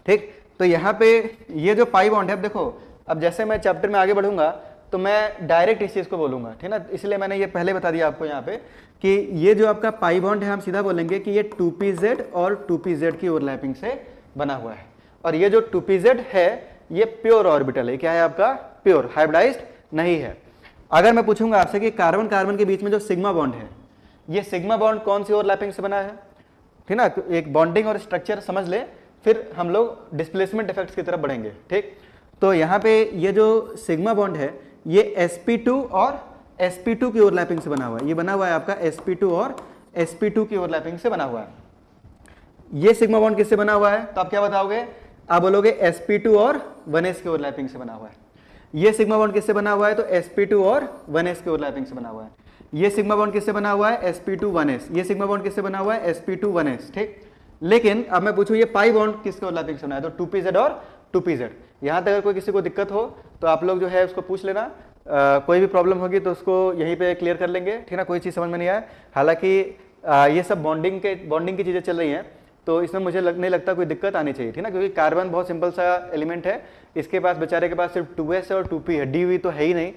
ठीक। तो यहाँ पे ये जो पाई बॉन्ड है, अब देखो, अब जैसे मैं चैप्टर में आगे बढ़ूंगा तो मैं डायरेक्ट इस चीज को बोलूंगा, ठीक है ना, इसलिए मैंने ये पहले बता दिया आपको यहाँ पे कि ये जो आपका पाई बॉन्ड है हम सीधा बोलेंगे कि ये 2pz और 2pz की ओवरलैपिंग से बना हुआ है और ये जो 2pz है ये प्योर ऑर्बिटल है, क्या है आपका, प्योर, हाइब्रिडाइज्ड नहीं है। अगर मैं पूछूंगा आपसे कि कार्बन कार्बन के बीच में जो सिग्मा बॉन्ड है, ये सिग्मा बॉन्ड कौन सी ओवरलैपिंग से बना है, ठीक ना, एक बॉन्डिंग और स्ट्रक्चर समझ ले, फिर हम लोग डिस्प्लेसमेंट इफेक्ट्स की तरफ बढ़ेंगे, ठीक। तो यहाँ पे ये जो सिग्मा बॉन्ड है ये sp2 और sp2 की ओवरलैपिंग से बना हुआ है, ये बना हुआ है आपका sp2 और sp2 की ओवरलैपिंग से बना हुआ है। ये सिग्मा बॉन्ड किससे बना हुआ है, तो आप क्या बताओगे, आप बोलोगे sp2 और 1s की ओवरलैपिंग से बना हुआ है। ये सिग्मा बॉन्ड किससे बना हुआ है, तो sp2 और 1s की ओवरलैपिंग से बना हुआ है। ये सिग्मा बॉन्ड किससे बना हुआ है, sp2 1s। ये सिग्मा बॉन्ड किससे बना हुआ है, sp2 1s, ठीक। लेकिन अब मैं पूछूं ये पाई बॉन्ड किसके ओवरलैपिंग से बना है, तो 2pz और 2pz। यहाँ तक अगर कोई किसी को दिक्कत हो तो आप लोग जो है उसको पूछ लेना, कोई भी प्रॉब्लम होगी तो उसको यहीं पे क्लियर कर लेंगे, ठीक ना, कोई चीज़ समझ में नहीं आए। हालांकि ये सब बॉन्डिंग की चीज़ें चल रही हैं तो इसमें मुझे नहीं लगता कोई दिक्कत आनी चाहिए, ठीक ना, क्योंकि कार्बन बहुत सिंपल सा एलिमेंट है, इसके पास बेचारे के पास सिर्फ 2s और 2p है, dv तो है ही नहीं,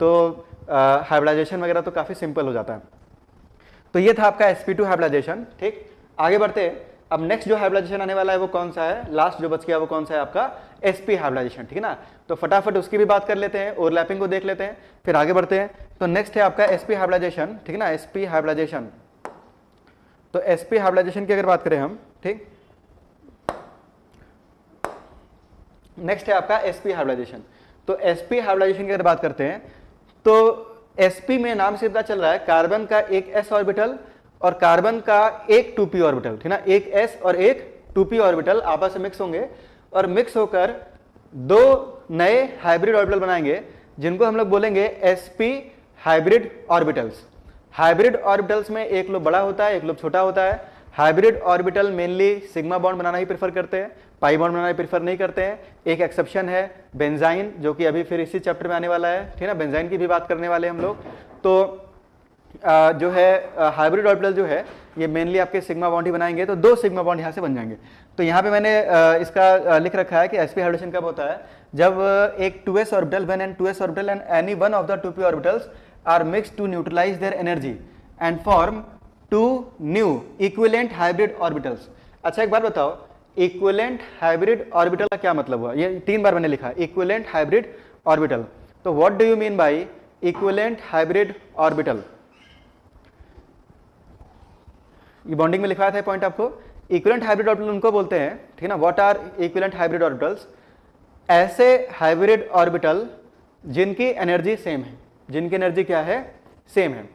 तो हाइब्रिडाइजेशन वगैरह तो काफ़ी सिंपल हो जाता है। तो ये था आपका sp2 हाइब्रिडाइजेशन, ठीक। आगे बढ़ते, अब नेक्स्ट जो हाइब्रिडाइजेशन आने वाला है वो कौन सा है, लास्ट जो बच गया वो कौन सा है आपका sp हाइब्रिडाइजेशन, ठीक है ना। तो फटाफट उसकी भी बात कर लेते हैं, ओवरलैपिंग को देख लेते हैं, फिर आगे बढ़ते हैं। तो नेक्स्ट है आपका sp हाइब्रिडाइजेशन, ठीक है ना, sp हाइब्रिडाइजेशन। तो sp हाइब्रिडाइजेशन की अगर बात करें हम, ठीक, नेक्स्ट है आपका sp हाइब्रिडाइजेशन। तो sp हाइब्रिडाइजेशन की अगर बात करते हैं तो sp में नाम से पता चल रहा है कार्बन का एक s ऑर्बिटल और कार्बन का एक 2p ऑर्बिटल, ठीक ना, एक s और एक 2p ऑर्बिटल आपस में मिक्स होंगे और मिक्स होकर दो नए हाइब्रिड ऑर्बिटल बनाएंगे जिनको हम लोग बोलेंगे sp hybrid orbitals. Hybrid orbitals में एक लोब बड़ा होता है, एक लोब छोटा होता है। Hybrid orbital mainly sigma bond बनाना ही प्रेफर करते हैं, पाई बॉन्ड बनाना ही प्रेफर नहीं करते हैं। एक एक्सेप्शन है बेंजाइन, जो कि अभी फिर इसी चैप्टर में आने वाला है, ठीक है ना, बेंजाइन की भी बात करने वाले हम लोग। तो जो है हाइब्रिड ऑर्बिटल जो है ये मेनली आपके सिग्मा बॉन्ड ही बनाएंगे, तो दो सिग्मा बॉन्ड यहाँ से बन जाएंगे। तो यहाँ पे मैंने इसका लिख रखा है कि sp हाइब्रिडेशन कब होता है, जब एक 2s orbital, when an 2s orbital and any one of the 2p orbitals are mixed to neutralize their energy and form two new equivalent hybrid orbitals. अच्छा एक बात बताओ, इक्विवेलेंट हाइब्रिड ऑर्बिटल का क्या मतलब हुआ, ये 3 बार मैंने लिखा, इक्विवेलेंट हाइब्रिड ऑर्बिटल। तो what do you mean by equivalent hybrid orbital, ये बॉन्डिंग में लिखा था पॉइंट आपको। इक्विवेलेंट हाइब्रिड ऑर्बिटल उनको बोलते हैं, ठीक है ना, what are equivalent hybrid orbitals, ऐसे हाइब्रिड ऑर्बिटल जिनकी एनर्जी सेम है, जिनकी एनर्जी क्या है, सेम है।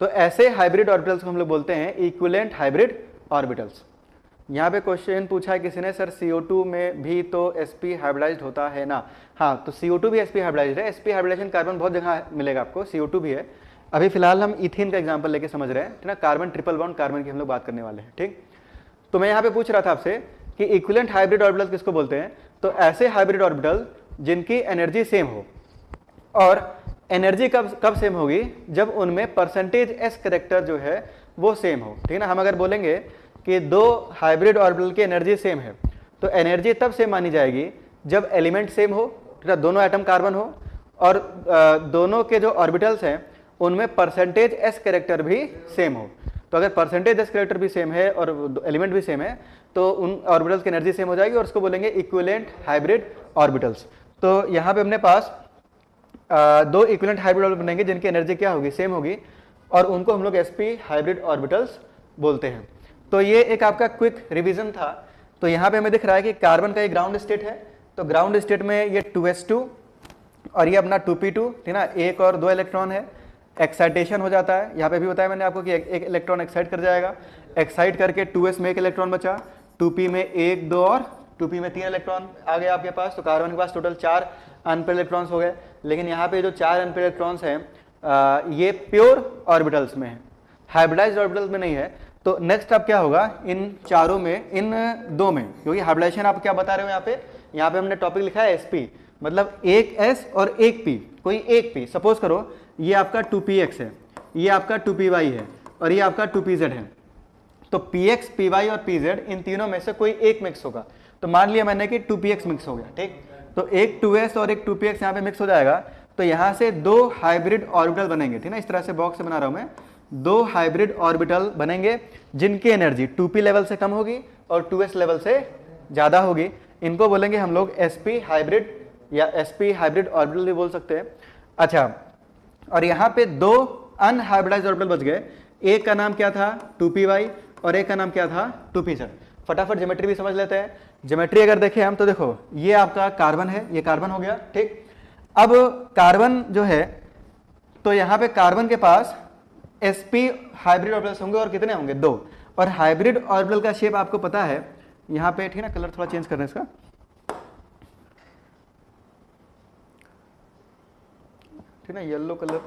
तो ऐसे हाइब्रिड ऑर्बिटल्स को हम लोग बोलते हैं इक्विवेलेंट हाइब्रिड ऑर्बिटल्स। यहाँ पे क्वेश्चन पूछा है किसी ने, सर CO2 में भी तो sp हाइब्रिडाइज्ड होता है ना। हाँ, तो CO2 भी sp हाइब्रिडाइज्ड है। sp हाइब्रिडाइजेशन कार्बन बहुत जगह मिलेगा आपको, CO2 भी है। अभी फिलहाल हम इथीन का एग्जांपल लेके समझ रहे हैं, ठीक ना, कार्बन ट्रिपल बॉन्ड कार्बन की हम लोग बात करने वाले हैं, ठीक। तो मैं यहाँ पे पूछ रहा था आपसे कि इक्विवेलेंट हाइब्रिड ऑर्बिटल किसको बोलते हैं, तो ऐसे हाइब्रिड ऑर्बिटल जिनकी एनर्जी सेम हो, और एनर्जी कब सेम होगी, जब उनमें परसेंटेज s कैरेक्टर जो है वो सेम हो, ठीक है ना। हम अगर बोलेंगे कि दो हाइब्रिड ऑर्बिटल की एनर्जी सेम है तो एनर्जी तब सेम मानी जाएगी जब एलिमेंट सेम हो, ठीक है, दोनों एटम कार्बन हो और दोनों के जो ऑर्बिटल्स हैं उनमें परसेंटेज s कैरेक्टर भी सेम हो। तो अगर परसेंटेज s कैरेक्टर भी सेम है और एलिमेंट भी सेम है तो उन ऑर्बिटल्स की एनर्जी सेम हो जाएगी और उसको बोलेंगे इक्विवेलेंट हाइब्रिड ऑर्बिटल्स। तो यहाँ पे अपने पास दो इक्विवेलेंट हाइब्रिड ऑर्बिटल बनेंगे जिनकी एनर्जी क्या होगी, सेम होगी, और उनको हम लोग sp हाइब्रिड ऑर्बिटल्स बोलते हैं। तो ये एक आपका क्विक रिवीजन था। तो यहाँ पे हमें दिख रहा है कि कार्बन का ये ग्राउंड स्टेट है, तो ग्राउंड स्टेट में ये 2s2 और ये अपना 2p2, ठीक ना, एक और दो इलेक्ट्रॉन है, एक्साइटेशन हो जाता है। यहाँ पे भी बताया मैंने आपको कि एक इलेक्ट्रॉन एक्साइट कर जाएगा, एक्साइट करके 2s में एक इलेक्ट्रॉन बचा, 2p में एक, दो और 2p में 3 इलेक्ट्रॉन आ गए आपके पास। तो कार्बन के पास टोटल 4 अनपेयर्ड इलेक्ट्रॉन्स हो गए। लेकिन यहाँ पे जो 4 अनपेयर्ड इलेक्ट्रॉन्स हैं ये प्योर ऑर्बिटल्स में है, हाइब्रिडाइज्ड ऑर्बिटल्स में नहीं है। तो नेक्स्ट अब क्या होगा इन चारों में, इन दो में, क्योंकि हाइब्रिडाइजेशन आप क्या बता रहे हो यहाँ पे हमने टॉपिक लिखा है sp, मतलब एक s और एक p, कोई एक p, सपोज करो ये आपका 2px है, ये आपका 2py है और ये आपका 2pz है। तो px, py और pz इन तीनों में से कोई एक मिक्स होगा। तो मान लिया मैंने कि 2px मिक्स हो गया, ठीक, तो एक 2s और एक 2px यहाँ पे मिक्स हो जाएगा। तो यहाँ से दो हाइब्रिड ऑर्बिटल बनेंगे, ठीक ना, इस तरह से बॉक्स से बना रहा हूं मैं, दो हाइब्रिड ऑर्बिटल बनेंगे जिनकी एनर्जी 2p लेवल से कम होगी और 2s लेवल से ज्यादा होगी। इनको बोलेंगे हम लोग sp हाइब्रिड या sp हाइब्रिड ऑर्बिटल भी बोल सकते हैं। अच्छा, और यहाँ पे दो अनहाइब्रिडाइज्ड ऑर्बिटल बच गए, एक का नाम क्या था 2py और एक का नाम क्या था 2pz। फटाफट ज्योमेट्री भी समझ लेते हैं। ज्योमेट्री अगर देखें हम तो देखो ये आपका कार्बन है, ये कार्बन हो गया, ठीक। अब कार्बन जो है तो यहाँ पे कार्बन के पास sp हाइब्रिड ऑर्बिटल्स होंगे और कितने होंगे, दो। और हाइब्रिड ऑर्बिटल का शेप आपको पता है यहाँ पे, ठीक ना, कलर थोड़ा चेंज करना है इसका, ठीक ना, येलो कलर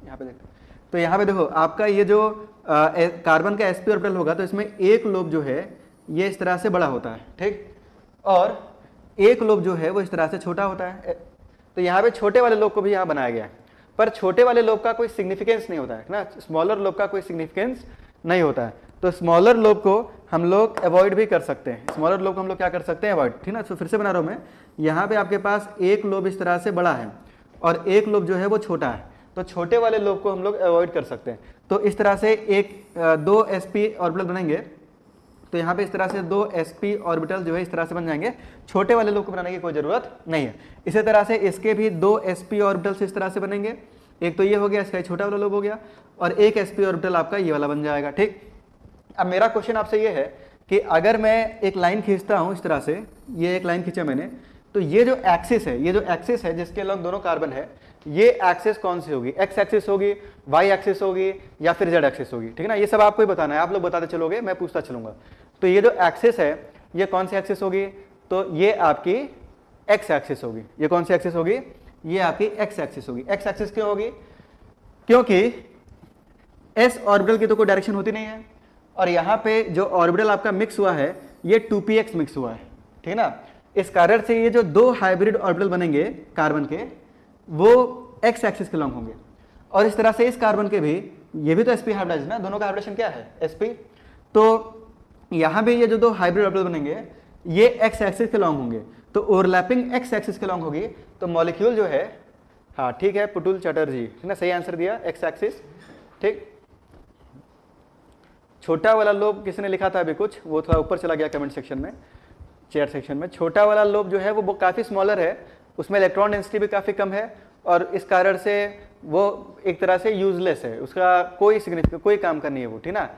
यहाँ पे देखते हैं। तो यहाँ पे देखो आपका ये जो कार्बन का sp ऑर्बिटल होगा तो इसमें एक लोब जो है ये इस तरह से बड़ा होता है, ठीक, और एक लोब जो है वो इस तरह से छोटा होता है। तो यहाँ पे छोटे वाले लोब को भी यहाँ बनाया गया है, पर छोटे वाले लोब का कोई सिग्निफिकेंस नहीं होता है ना, स्मॉलर लोब का कोई सिग्निफिकेंस नहीं होता है। तो स्मॉलर लोब को हम लोग अवॉइड भी कर सकते हैं, स्मॉलर लोब को हम लोग क्या कर सकते हैं, अवॉइड, ठीक ना। तो फिर से बना रहा हूँ मैं, यहाँ पे आपके पास एक लोब इस तरह से बड़ा है और एक लोब जो है वो छोटा है, तो छोटे वाले लोब को हम लोग अवॉइड कर सकते हैं। तो इस तरह से दो sp ऑर्बिटल बनेंगे, तो यहाँ पे इस तरह से दो sp ऑर्बिटल जो है इस तरह से बन जाएंगे, छोटे वाले लोब को बनाने की कोई जरूरत नहीं है। इसी तरह से इसके भी दो sp ऑर्बिटल्स इस तरह से बनेंगे, एक तो ये हो गया, इसका छोटा वाला लोब हो गया, और एक sp ऑर्बिटल आपका ये वाला बन जाएगा, ठीक। अब मेरा क्वेश्चन आपसे ये है कि अगर मैं एक लाइन खींचता हूं इस तरह से, ये एक लाइन खींचा मैंने, तो ये जो एक्सिस है, ये जो एक्सिस है जिसके अलॉन्ग दोनों कार्बन है, ये एक्सिस कौन सी होगी, एक्स एक्सिस होगी, वाई एक्सिस होगी या फिर जेड एक्सिस होगी, ठीक है ना। ये सब आपको ही बताना है, आप लोग बताते चलोगे, मैं पूछता चलूंगा। तो ये जो एक्सिस है ये कौन सी एक्सिस होगी, तो ये आपकी एक्स एक्सिस होगी। ये कौन सी एक्सिस होगी, ये आपकी एक्स एक्सिस होगी। एक्स एक्सिस क्यों होगी, क्योंकि एस ऑर्बिटल की तो कोई डायरेक्शन होती नहीं है, और यहाँ पे जो ऑर्बिटल आपका मिक्स हुआ है ये 2px मिक्स हुआ है, ठीक है ना। इस कारण से ये जो दो हाइब्रिड ऑर्बिटल बनेंगे कार्बन के, वो एक्स एक्सिस के लॉन्ग होंगे, और इस तरह से इस कार्बन के भी, ये भी तो sp हाइब्रिडाइज्ड ना, दोनों का हाइब्रिडेशन क्या है sp। तो यहाँ भी ये जो दो हाइब्रिड ऑर्बिटल बनेंगे ये एक्स एक्सिस के लॉन्ग होंगे, तो ओवरलैपिंग एक्स एक्सिस के लॉन्ग होगी, तो मॉलिक्यूल जो है, हाँ ठीक है, पुतुल चटर्जी, ठीक ना, सही आंसर दिया, एक्स एक्सिस, ठीक। छोटा वाला लोब किसने लिखा था अभी कुछ, वो थोड़ा ऊपर चला गया कमेंट सेक्शन में, चेयर सेक्शन में। छोटा वाला लोब जो है वो काफी स्मॉलर है, उसमें इलेक्ट्रॉन डेंसिटी भी काफी कम है, और इस कारण से वो एक तरह से यूजलेस है, उसका कोई सिग्निफिकेंट, कोई काम का नहीं है वो, ठीक ना।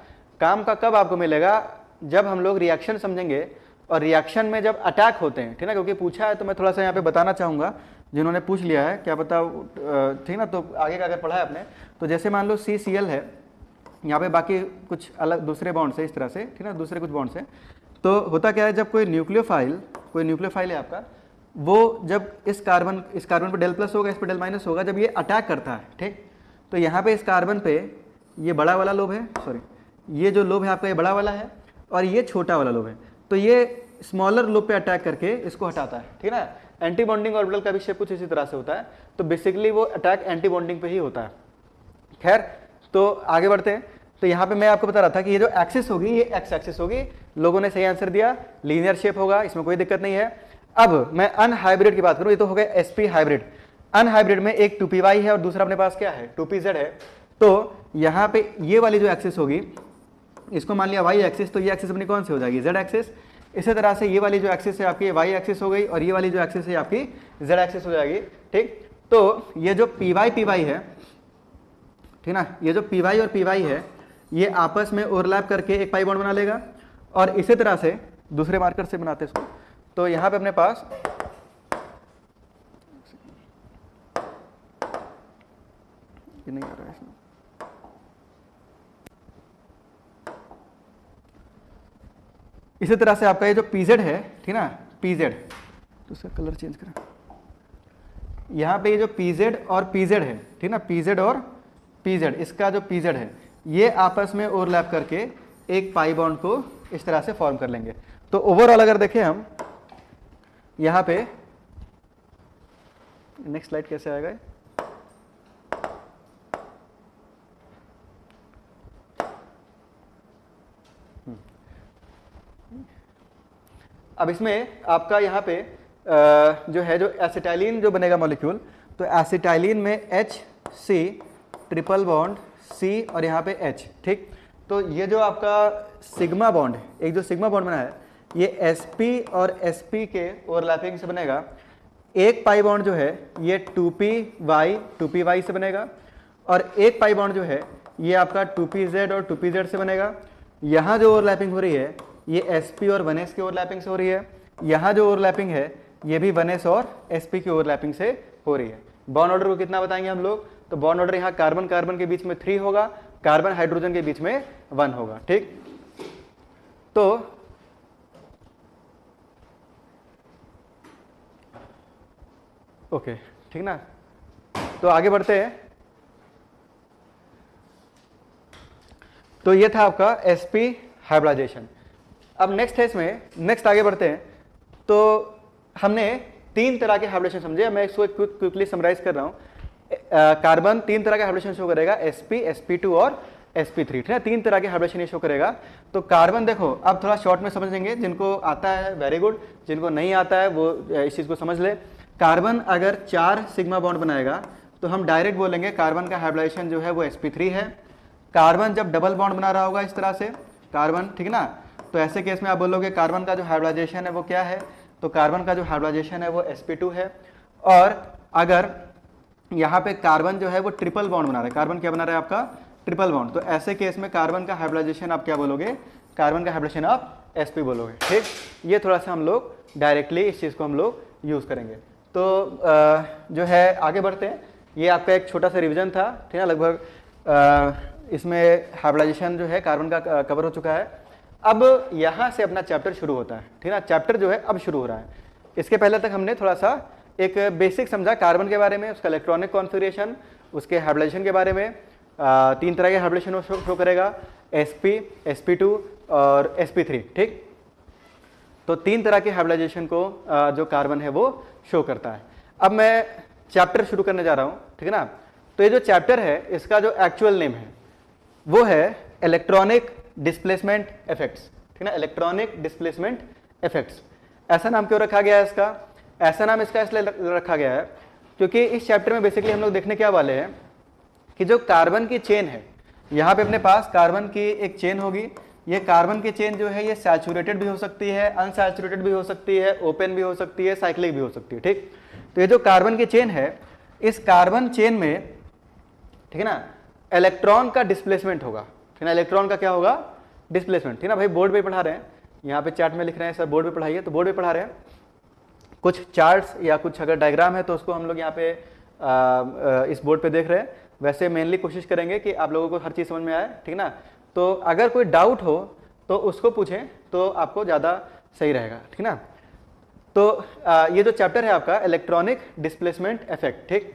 काम का कब आपको मिलेगा, जब हम लोग रिएक्शन समझेंगे, और रिएक्शन में जब अटैक होते हैं, ठीक ना, क्योंकि पूछा है तो मैं थोड़ा सा यहाँ पे बताना चाहूंगा, जिन्होंने पूछ लिया है क्या पता, ठीक ना। तो आगे का अगर पढ़ा है आपने, तो जैसे मान लो CCl है, यहाँ पे बाकी कुछ अलग दूसरे बॉन्ड्स है इस तरह से, ठीक ना, दूसरे कुछ बॉन्ड्स हैं। तो होता क्या है, जब कोई न्यूक्लियोफाइल है आपका, वो जब इस कार्बन पे डेल प्लस होगा, इस पे डेल माइनस होगा, जब ये अटैक करता है, ठीक, तो यहाँ पे इस कार्बन पे ये बड़ा वाला लोब है, सॉरी ये जो लोब है आपका ये बड़ा वाला है, और ये छोटा वाला लोब है, तो ये स्मॉलर लोब पे अटैक करके इसको हटाता है, ठीक है ना। एंटी बॉन्डिंग ऑर्बिटल का भी शेप कुछ इसी तरह से होता है, तो बेसिकली वो अटैक एंटी बॉन्डिंग पे ही होता है। खैर, तो आगे बढ़ते हैं। तो यहाँ पे मैं आपको बता रहा था कि ये जो एक्सिस होगी ये एक्स एक्सिस होगी, लोगों ने सही आंसर दिया, लीनियर शेप होगा, इसमें कोई दिक्कत नहीं है। अब मैं अनहाइब्रिड की बात करूं, ये तो हो गया sp हाइब्रिड। अनहाइब्रिड में एक 2py है और दूसरा अपने पास क्या है 2pz है। तो यहाँ पे ये वाली जो एक्सिस होगी, इसको मान लिया y एक्सिस, तो ये एक्सिस अपनी कौन सी हो जाएगी, z एक्सिस। इसी तरह से ये वाली जो एक्सिस है आपकी वाई एक्सिस हो गई और ये वाली जो एक्सिस है आपकी जेड एक्सिस हो जाएगी। ठीक, तो ये जो पी वाई है, ठीक ना, ये जो पी वाई और पी वाई है ये आपस में ओवरलैप करके एक पाई बॉन्ड बना लेगा। और इसी तरह से दूसरे मार्कर से बनाते हैं इसको, तो यहां पे अपने पास ये नहीं आ रहा है इसमें, इसी तरह से आपका ये जो पीजेड है, ठीक ना, पीजेड, तो इसका कलर चेंज करें। यहाँ पे ये जो पीजेड और पीजेड है, ठीक ना, पीजेड और पीजेड, इसका जो पीजेड है ये आपस में ओवरलैप करके एक पाई बॉन्ड को इस तरह से फॉर्म कर लेंगे। तो ओवरऑल अगर देखें हम यहाँ पे, नेक्स्ट स्लाइड कैसे आएगा, अब इसमें आपका यहाँ पे जो है जो एसिटाइलिन जो बनेगा मॉलिक्यूल, तो एसिटाइलिन में HC ट्रिपल बॉन्ड C और यहाँ पे H। ठीक, तो ये जो आपका सिग्मा बॉन्ड है, एक जो सिग्मा बॉन्ड बना है ये SP और SP के ओवरलैपिंग से बनेगा। एक पाई बॉन्ड जो है ये 2py से बनेगा और एक पाई बॉन्ड जो है ये आपका 2pz और 2pz से बनेगा। यहाँ जो ओवरलैपिंग हो रही है ये sp और 1s की ओवरलैपिंग से हो रही है। यहाँ जो ओवरलैपिंग है ये भी 1s और sp की ओवरलैपिंग से हो रही है। बॉन्ड ऑर्डर को कितना बताएंगे हम लोग, तो बॉन्ड ऑर्डर यहाँ कार्बन कार्बन के बीच में 3 होगा, कार्बन हाइड्रोजन के बीच में 1 होगा। ठीक, तो ओके, ठीक ना, तो आगे बढ़ते हैं। तो ये था आपका sp हाइब्रिडाइजेशन। अब नेक्स्ट है इसमें, नेक्स्ट आगे बढ़ते हैं। तो हमने 3 तरह के हाइब्रिडेशन समझे, मैं इसको क्विकली समराइज कर रहा हूँ। कार्बन 3 तरह के हाइब्रिडेशन शो करेगा, sp, sp2 और sp3, ठीक है, 3 तरह के हाइब्रिडेशन ये शो करेगा। तो कार्बन देखो, अब थोड़ा शॉर्ट में समझेंगे, जिनको आता है वेरी गुड, जिनको नहीं आता है वो इस चीज़ को समझ ले। कार्बन अगर 4 सिग्मा बॉन्ड बनाएगा तो हम डायरेक्ट बोलेंगे कार्बन का हाइब्रिडाइजेशन जो है वो sp3 है। कार्बन जब डबल बॉन्ड बना रहा होगा इस तरह से कार्बन, ठीक ना, तो ऐसे केस में आप बोलोगे कार्बन का जो हाइब्रिडाइजेशन है वो क्या है, तो कार्बन का जो हाइब्रिडाइजेशन है वो sp2 है। और अगर यहाँ पे कार्बन जो है वो ट्रिपल बॉन्ड बना रहा है, कार्बन क्या बना रहा है आपका ट्रिपल बॉन्ड, तो ऐसे केस में कार्बन का हाइब्रिडाइजेशन आप क्या बोलोगे, कार्बन का हाइब्रिडाइजेशन आप sp बोलोगे। ठीक, ये थोड़ा सा हम लोग डायरेक्टली इस चीज़ को हम लोग यूज़ करेंगे। तो जो है आगे बढ़ते हैं। ये आपका एक छोटा सा रिविजन था, ठीक है, लगभग इसमें हाइब्रिडाइजेशन जो है कार्बन का कवर हो चुका है। अब यहाँ से अपना चैप्टर शुरू होता है, ठीक है ना, चैप्टर जो है अब शुरू हो रहा है। इसके पहले तक हमने थोड़ा सा एक बेसिक समझा कार्बन के बारे में, उसका इलेक्ट्रॉनिक कॉन्फ़िगरेशन, उसके हाइब्रिडाइजेशन के बारे में। 3 तरह के हाइब्रिडेशन शो करेगा, sp, sp2 और sp3। ठीक, तो 3 तरह के हाइब्रिडाइजेशन को जो कार्बन है वो शो करता है। अब मैं चैप्टर शुरू करने जा रहा हूँ, ठीक है ना। तो ये जो चैप्टर है इसका जो एक्चुअल नेम है वो है इलेक्ट्रॉनिक डिस्प्लेसमेंट इफेक्ट्स, ठीक है ना, इलेक्ट्रॉनिक डिस्प्लेसमेंट इफेक्ट्स। ऐसा नाम क्यों रखा गया है इसका, ऐसा नाम इसका इसलिए रखा गया है क्योंकि इस चैप्टर में बेसिकली हम लोग देखने क्या वाले हैं कि जो कार्बन की चेन है, यहाँ पे अपने पास कार्बन की एक चेन होगी। ये कार्बन की चेन जो है ये सैचुरेटेड भी हो सकती है, अनसैचुरेटेड भी हो सकती है, ओपन भी हो सकती है, साइक्लिक भी हो सकती है। ठीक, तो ये जो कार्बन की चेन है, इस कार्बन चेन में, ठीक है ना, इलेक्ट्रॉन का डिस्प्लेसमेंट होगा, ठीक है ना, इलेक्ट्रॉन का क्या होगा, डिस्प्लेसमेंट। ठीक है ना भाई, बोर्ड पे पढ़ा रहे हैं, यहाँ पे चार्ट में लिख रहे हैं सर बोर्ड पे पढ़ाइए, तो बोर्ड पे पढ़ा रहे हैं। कुछ चार्ट्स या कुछ अगर डायग्राम है तो उसको हम लोग यहाँ पे इस बोर्ड पे देख रहे हैं। वैसे मेनली कोशिश करेंगे कि आप लोगों को हर चीज़ समझ में आए, ठीक ना। तो अगर कोई डाउट हो तो उसको पूछें तो आपको ज़्यादा सही रहेगा, ठीक ना। तो ये जो चैप्टर है आपका इलेक्ट्रॉनिक डिस्प्लेसमेंट इफेक्ट, ठीक।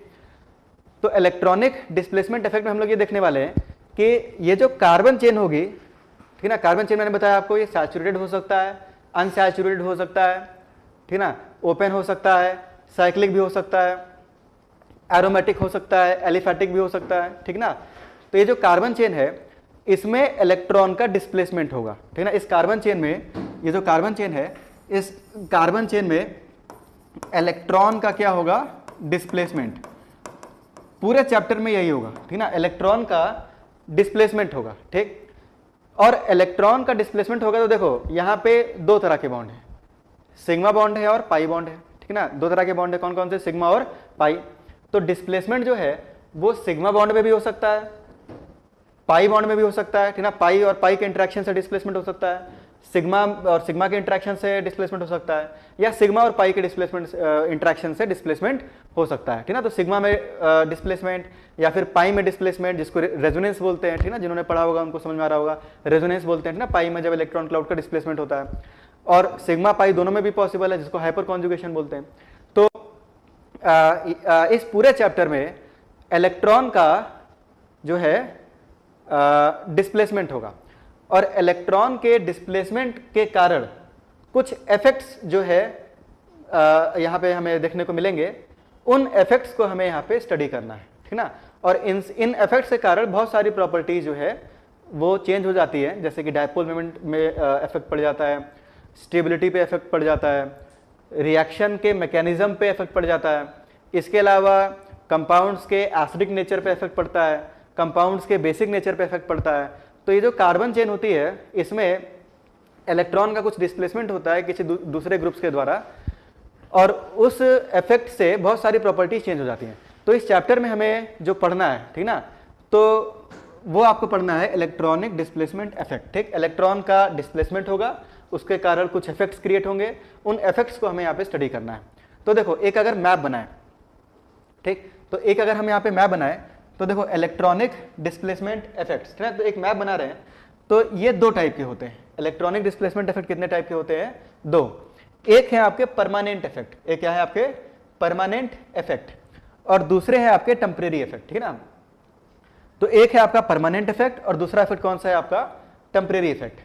तो इलेक्ट्रॉनिक डिस्प्लेसमेंट इफेक्ट में हम लोग ये देखने वाले हैं कि ये जो कार्बन चेन होगी, ठीक ना, कार्बन चेन मैंने बताया आपको, ये सैचुरेटेड हो सकता है, अनसैचुरेटेड हो सकता है, ठीक ना, ओपन हो सकता है, साइक्लिक भी हो सकता है, एरोमेटिक हो सकता है, एलिफैटिक भी हो सकता है, ठीक ना। तो ये जो कार्बन चेन है इसमें इलेक्ट्रॉन का डिस्प्लेसमेंट होगा, ठीक ना। इस कार्बन चेन में, ये जो कार्बन चेन है, इस कार्बन चेन में इलेक्ट्रॉन का क्या होगा, डिस्प्लेसमेंट। पूरे चैप्टर में यही होगा, ठीक ना, इलेक्ट्रॉन का डिस्प्लेसमेंट होगा, ठीक। और इलेक्ट्रॉन का डिस्प्लेसमेंट होगा तो देखो यहाँ पे दो तरह के बॉन्ड है, सिग्मा बॉन्ड है और पाई बॉन्ड है, ठीक ना। दो तरह के बॉन्ड है, कौन कौन से, सिग्मा और पाई। तो डिस्प्लेसमेंट जो है वो सिग्मा बॉन्ड में भी हो सकता है, पाई बॉन्ड में भी हो सकता है, ठीक ना। पाई और पाई के इंटरेक्शन से डिस्प्लेसमेंट हो सकता है, सिग्मा और सिग्मा के इंटरेक्शन से डिस्प्लेसमेंट हो सकता है, या सिग्मा और पाई के डिस्प्लेसमेंट इंटरेक्शन से डिस्प्लेसमेंट हो सकता है, ठीक ना। तो सिग्मा में डिस्प्लेसमेंट या फिर पाई में डिस्प्लेसमेंट, जिसको रेजोनेंस बोलते हैं, ठीक ना। जिन्होंने पढ़ा होगा उनको समझ में आ रहा होगा, रेजोनेंस बोलते हैं, ठीक ना। पाई में जब इलेक्ट्रॉन क्लाउड का डिस्प्लेसमेंट होता है, और सिग्मा पाई दोनों में भी पॉसिबल है, जिसको हाइपर कॉन्जुगेशन बोलते हैं। तो इस पूरे चैप्टर में इलेक्ट्रॉन का जो है डिस्प्लेसमेंट होगा, और इलेक्ट्रॉन के डिस्प्लेसमेंट के कारण कुछ इफेक्ट्स जो है यहाँ पे हमें देखने को मिलेंगे, उन इफेक्ट्स को हमें यहाँ पे स्टडी करना है, ठीक ना। और इन इफेक्ट्स के कारण बहुत सारी प्रॉपर्टीज जो है वो चेंज हो जाती है, जैसे कि डायपोल मोमेंट में इफेक्ट पड़ जाता है, स्टेबिलिटी पे इफेक्ट पड़ जाता है, रिएक्शन के मैकेनिज्म पे इफेक्ट पड़ जाता है। इसके अलावा कंपाउंड्स के एसिडिक नेचर पे इफेक्ट पड़ता है, कंपाउंड्स के बेसिक नेचर पे इफेक्ट पड़ता है। तो ये जो कार्बन चेन होती है, इसमें इलेक्ट्रॉन का कुछ डिस्प्लेसमेंट होता है किसी दूसरे ग्रुप्स के द्वारा, और उस इफेक्ट से बहुत सारी प्रॉपर्टीज चेंज हो जाती हैं। तो इस चैप्टर में हमें जो पढ़ना है, ठीक ना, तो वो आपको पढ़ना है इलेक्ट्रॉनिक डिस्प्लेसमेंट इफेक्ट, ठीक। इलेक्ट्रॉन का डिस्प्लेसमेंट होगा, उसके कारण कुछ इफेक्ट्स क्रिएट होंगे, उन इफेक्ट्स को हमें यहाँ पे स्टडी करना है। तो देखो, एक अगर मैप बनाए, ठीक, तो एक अगर हम यहाँ पे मैप बनाए तो देखो इलेक्ट्रॉनिक डिस्प्लेसमेंट इफेक्ट्स, ठीक है। तो एक मैप बना रहे हैं, तो ये दो टाइप के होते हैं। इलेक्ट्रॉनिक डिस्प्लेसमेंट इफेक्ट कितने टाइप के होते हैं? दो। एक है आपके परमानेंट इफेक्ट, एक क्या है आपके परमानेंट इफेक्ट, और दूसरे है आपके टेम्परेरी इफेक्ट, ठीक है ना। तो एक है आपका परमानेंट इफेक्ट और दूसरा इफेक्ट कौन सा है आपका? Temporary effect.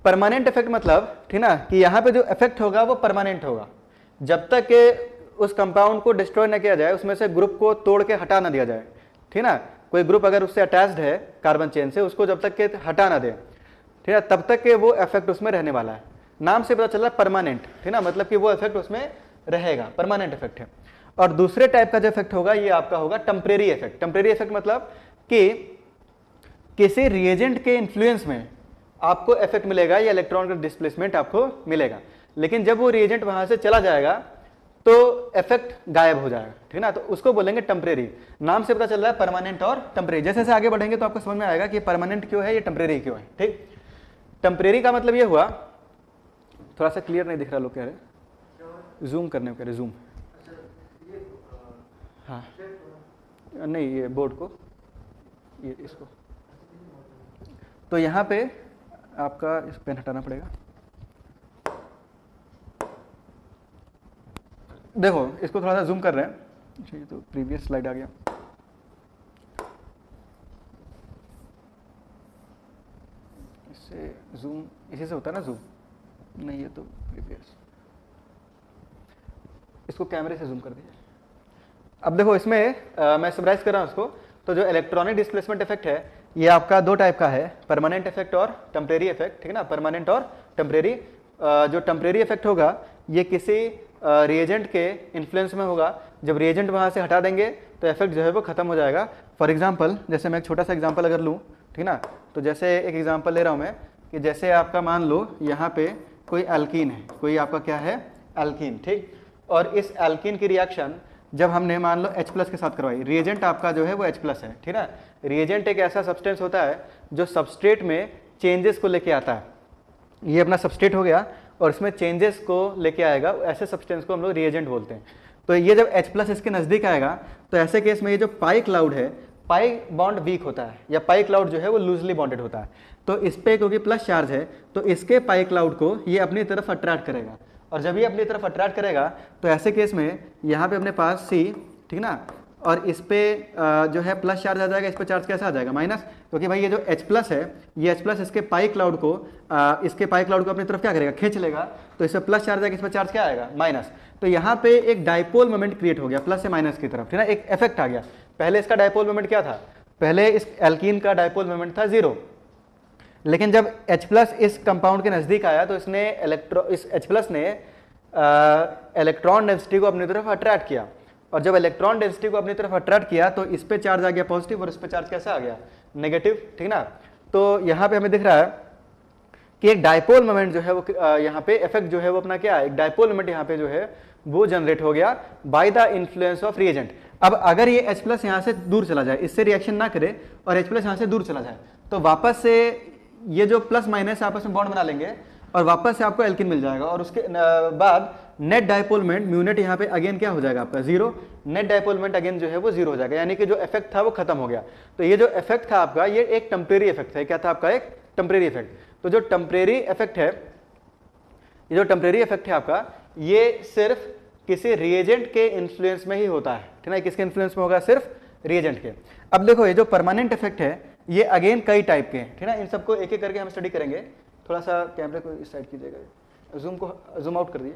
परमानेंट इफेक्ट मतलब, ठीक ना, कि यहां पे जो इफेक्ट होगा वो परमानेंट होगा, जब तक के उस कंपाउंड को डिस्ट्रॉय न किया जाए, उसमें से ग्रुप को तोड़ के हटा ना दिया जाए, ठीक ना। कोई ग्रुप अगर उससे अटैच्ड है कार्बन चेन से, उसको जब तक के हटा ना दे, ठीक है, तब तक के वो इफेक्ट उसमें रहने वाला है। नाम से पता चल रहा है परमानेंट, ठीक ना, मतलब कि वो इफेक्ट उसमें रहेगा, परमानेंट इफेक्ट है। और दूसरे टाइप का जो इफेक्ट होगा ये आपका होगा टेम्परेरी इफेक्ट। टेम्परेरी इफेक्ट मतलब कि किसी रिएजेंट के इन्फ्लुएंस में आपको इफेक्ट मिलेगा या इलेक्ट्रॉन का डिस्प्लेसमेंट आपको मिलेगा, लेकिन जब वो रिएजेंट वहां से चला जाएगा तो इफेक्ट गायब हो जाएगा, ठीक है ना। तो उसको बोलेंगे टेम्परेरी। नाम से पता चल रहा है परमानेंट और टेम्परेरी। जैसे जैसे आगे बढ़ेंगे तो आपको समझ में आएगा कि परमानेंट क्यों है, ये टेम्परेरी क्यों है, ठीक। टेम्परेरी का मतलब ये हुआ, थोड़ा सा क्लियर नहीं दिख रहा, लोग कह रहे जूम करने को कह रहे, जूम। हाँ नहीं, ये बोर्ड को, ये इसको, तो यहाँ पे आपका इस पेन हटाना पड़ेगा। देखो, इसको थोड़ा सा जूम कर रहे हैं। अच्छा, ये तो प्रीवियस स्लाइड आ गया। इससे जूम इसी से होता है ना जूम? नहीं, ये तो प्रीवियस, इसको कैमरे से जूम कर दीजिए। अब देखो, इसमें मैं समराइज कर रहा हूँ इसको। तो जो इलेक्ट्रॉनिक डिस्प्लेसमेंट इफेक्ट है, ये आपका दो टाइप का है, परमानेंट इफेक्ट और टेम्परेरी इफेक्ट, ठीक है ना। परमानेंट और टेम्परेरी। जो टेम्परेरी इफेक्ट होगा ये किसी रिएजेंट के इन्फ्लुएंस में होगा। जब रिएजेंट वहाँ से हटा देंगे तो इफेक्ट जो है वो खत्म हो जाएगा। फॉर एग्जांपल, जैसे मैं एक छोटा सा एग्जांपल अगर लूँ, ठीक ना, तो जैसे एक एग्जांपल ले रहा हूँ मैं, कि जैसे आपका मान लो यहाँ पे कोई एल्कीन है, कोई आपका क्या है, एल्कीन, ठीक। और इस एल्कीन की रिएक्शन जब हमने मान लो H+ के साथ करवाई, रिएजेंट आपका जो है वो H+ है, ठीक ना। रिएजेंट एक ऐसा सब्सटेंस होता है जो सबस्ट्रेट में चेंजेस को लेके आता है। ये अपना सबस्ट्रेट हो गया और इसमें चेंजेस को लेके आएगा, ऐसे सब्सटेंस को हम लोग रिएजेंट बोलते हैं। तो ये जब H+ इसके नज़दीक आएगा तो ऐसे केस में ये जो पाई क्लाउड है, पाई बॉन्ड वीक होता है, या पाई क्लाउड जो है वो लूजली बॉन्डेड होता है। तो इस पे क्योंकि प्लस चार्ज है तो इसके पाई क्लाउड को ये अपनी तरफ अट्रैक्ट करेगा, और जब ये अपनी तरफ अट्रैक्ट करेगा तो ऐसे केस में यहाँ पे अपने पास C, ठीक ना, और इस पे जो है प्लस चार्ज आ जाएगा, इस पे चार्ज कैसा आ जाएगा? माइनस, क्योंकि भाई ये जो H+ है, ये H+ इसके पाई क्लाउड को अपनी तरफ क्या करेगा? खींच लेगा। तो इस पे प्लस चार्ज आएगा, इस पे चार्ज क्या आएगा? माइनस। तो यहाँ पे एक डाइपोल मोमेंट क्रिएट हो गया प्लस से माइनस की तरफ, ठीक ना, एक इफेक्ट आ गया। पहले इसका डाइपोल मोमेंट क्या था? पहले इस एल्कीन का डाइपोल मोमेंट था 0, लेकिन जब H+ इस कंपाउंड के नजदीक आया तो इसने इस H+ ने इलेक्ट्रॉन डेंसिटी को अपनी तरफ अट्रैक्ट किया, और जब इलेक्ट्रॉन डेंसिटी को अपनी तरफ अट्रैक्ट किया तो इस पे चार्ज आ गया पॉजिटिव और इस पे चार्ज कैसा आ गया? नेगेटिव, ठीक ना। तो यहाँ पे हमें दिख रहा है कि एक डायपोल मोमेंट जो है वो यहाँ पे इफेक्ट जो है वो अपना क्या है, एक डायपोल मोमेंट यहाँ पे जो है वो जनरेट हो गया by the influence of reagent. अब अगर ये H प्लस यहाँ से दूर चला जाए, इससे रिएक्शन ना करे और H प्लस यहाँ से दूर चला जाए, तो वापस से ये जो प्लस माइनस आपस में बॉन्ड बना लेंगे और वापस से आपको एल्किन मिल जाएगा। और उसके बाद नेट डायपोल मोमेंट म्यूनेट यहाँ पे अगेन क्या हो जाएगा आपका zero, net dipole moment again जो है वो जीरो हो जाएगा, यानी कि जो इफेक्ट था वो खत्म हो गया। तो ये जो इफेक्ट था आपका ये एक टेम्परेरी इफेक्ट है। क्या था आपका, एक टेम्परेरी इफेक्ट। तो जो टेम्परेरी इफेक्ट है, ये जो टेम्परेरी इफेक्ट है आपका, ये सिर्फ किसी रिएजेंट के इन्फ्लुएंस में ही होता है, ठीक है। किसके इन्फ्लुएंस में होगा, सिर्फ रिएजेंट के। अब देखो ये जो परमानेंट इफेक्ट है ये अगेन कई टाइप के हैं, ठीक है। इन सबको एक एक करके हम स्टडी करेंगे। थोड़ा सा कैमरे को इस साइड कीजिएगा, जूम को जूम आउट कर दिए।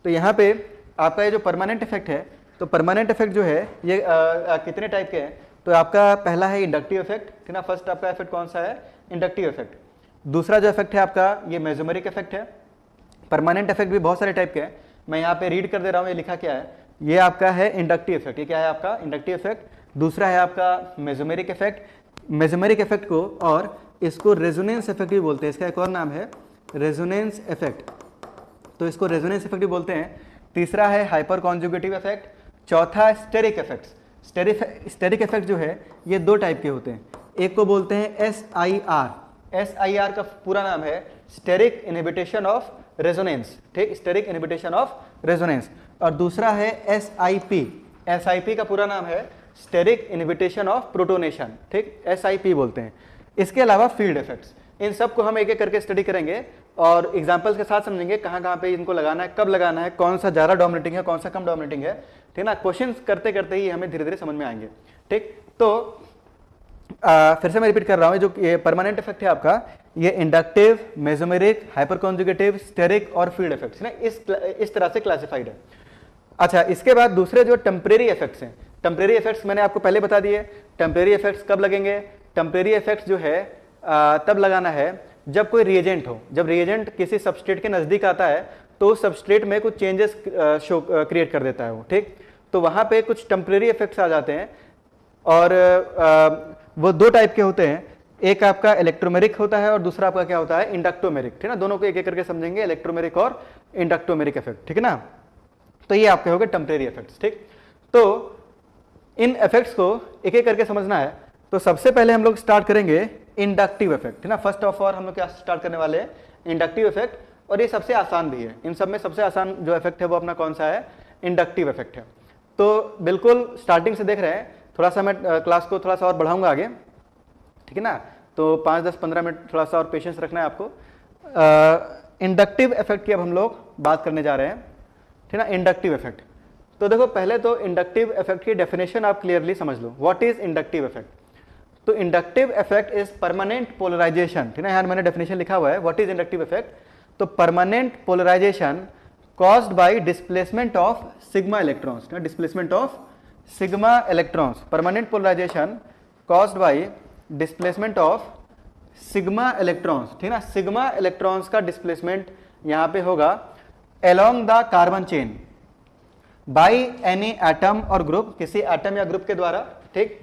तो यहाँ पे आपका ये जो परमानेंट इफेक्ट है, तो परमानेंट इफेक्ट जो है ये कितने टाइप के हैं, तो आपका पहला है इंडक्टिव इफेक्ट, ठीक ना। फर्स्ट आपका इफेक्ट कौन सा है, इंडक्टिव इफेक्ट। दूसरा जो इफेक्ट है आपका ये मेसोमेरिक इफेक्ट है। परमानेंट इफेक्ट भी बहुत सारे टाइप के हैं, मैं यहाँ पे रीड कर दे रहा हूँ, ये लिखा क्या है, ये आपका है इंडक्टिव इफेक्ट। ये क्या है आपका, इंडक्टिव इफेक्ट। दूसरा है आपका मेसोमेरिक इफेक्ट। मेसोमेरिक इफेक्ट को और इसको रेजोनेंस इफेक्ट भी बोलते हैं, इसका एक और नाम है रेजोनेंस इफेक्ट, तो इसको रेजोनेंस इफेक्ट भी बोलते हैं। तीसरा है हाइपर कॉन्जुगेटिव इफेक्ट। चौथा स्टेरिक इफेक्ट। स्टेरिक इफेक्ट जो है ये दो टाइप के होते हैं, एक को बोलते हैं SIR। SIR का पूरा नाम है स्टेरिक इनहिबिशन ऑफ रेजोनेंस, ठीक, स्टेरिक इनहिबिशन ऑफ रेजोनेंस। और दूसरा है SIP। SIP का पूरा नाम है स्टेरिक इनहिबिशन ऑफ प्रोटोनेशन, ठीक, SIP बोलते हैं। इसके अलावा फील्ड इफेक्ट्स, इन सब को हम एक एक करके स्टडी करेंगे और एग्जांपल्स के साथ समझेंगे कहाँ कहाँ पे इनको लगाना है, कब लगाना है, कौन सा ज़्यादा डोमिनेटिंग है, कौन सा कम डोमिनेटिंग है, ठीक ना। क्वेश्चंस करते करते ही हमें धीरे धीरे समझ में आएंगे, ठीक। तो फिर से मैं रिपीट कर रहा हूँ, जो ये परमानेंट इफेक्ट है आपका, ये inductive, mesomeric, hyperconjugative, steric और फील्ड इफेक्ट्स ना, इस तरह से क्लासिफाइड है। अच्छा, इसके बाद दूसरे जो टेम्परेरी इफेक्ट्स हैं, टेम्परेरी इफेक्ट्स मैंने आपको पहले बता दिए। टेम्परेरी इफेक्ट्स कब लगेंगे, टेम्परेरी इफेक्ट्स जो है तब लगाना है जब कोई रिएजेंट हो, जब रिएजेंट किसी सबस्ट्रेट के नजदीक आता है तो उस सबस्ट्रेट में कुछ चेंजेस क्रिएट कर देता है वो, ठीक। तो वहां पे कुछ टेम्परेरी इफेक्ट्स आ जाते हैं और वो दो टाइप के होते हैं, एक आपका इलेक्ट्रोमेरिक होता है और दूसरा आपका क्या होता है, इंडक्टोमेरिक, ठीक ना। दोनों को एक एक करके समझेंगे, इलेक्ट्रोमेरिक और इंडक्टोमेरिक इफेक्ट, ठीक है ना। तो ये आपके हो गए टेम्परेरी इफेक्ट्स, ठीक। तो इन इफेक्ट्स को एक एक करके समझना है। तो सबसे पहले हम लोग स्टार्ट करेंगे इंडक्टिव इफेक्ट, है ना। फर्स्ट ऑफ ऑल हम लोग क्या स्टार्ट करने वाले हैं, इंडक्टिव इफेक्ट, और ये सबसे आसान भी है। इन सब में सबसे आसान जो इफेक्ट है वो अपना कौन सा है, इंडक्टिव इफेक्ट है। तो बिल्कुल स्टार्टिंग से देख रहे हैं, थोड़ा सा मैं क्लास को थोड़ा सा और बढ़ाऊंगा आगे, ठीक है ना। तो 5, 10, 15 मिनट थोड़ा सा और पेशेंस रखना है आपको। इंडक्टिव इफेक्ट की अब हम लोग बात करने जा रहे हैं, ठीक है ना। इंडक्टिव इफेक्ट, तो देखो पहले तो इंडक्टिव इफेक्ट की डेफिनेशन आप क्लियरली समझ लो, व्हाट इज इंडक्टिव इफेक्ट। तो inductive effect is permanent polarization, ठीक है, यहाँ मैंने डेफिनेशन लिखा हुआ है, व्हाट इज इंडक्टिव इफेक्ट। तो permanent polarization caused by displacement of sigma electrons, displacement of sigma electrons, permanent polarization caused by displacement of sigma electrons, ठीक है ना। सिग्मा इलेक्ट्रॉन्स का डिस्प्लेसमेंट यहाँ पे होगा along the carbon chain by any atom और group, किसी atom या ग्रुप के द्वारा, ठीक,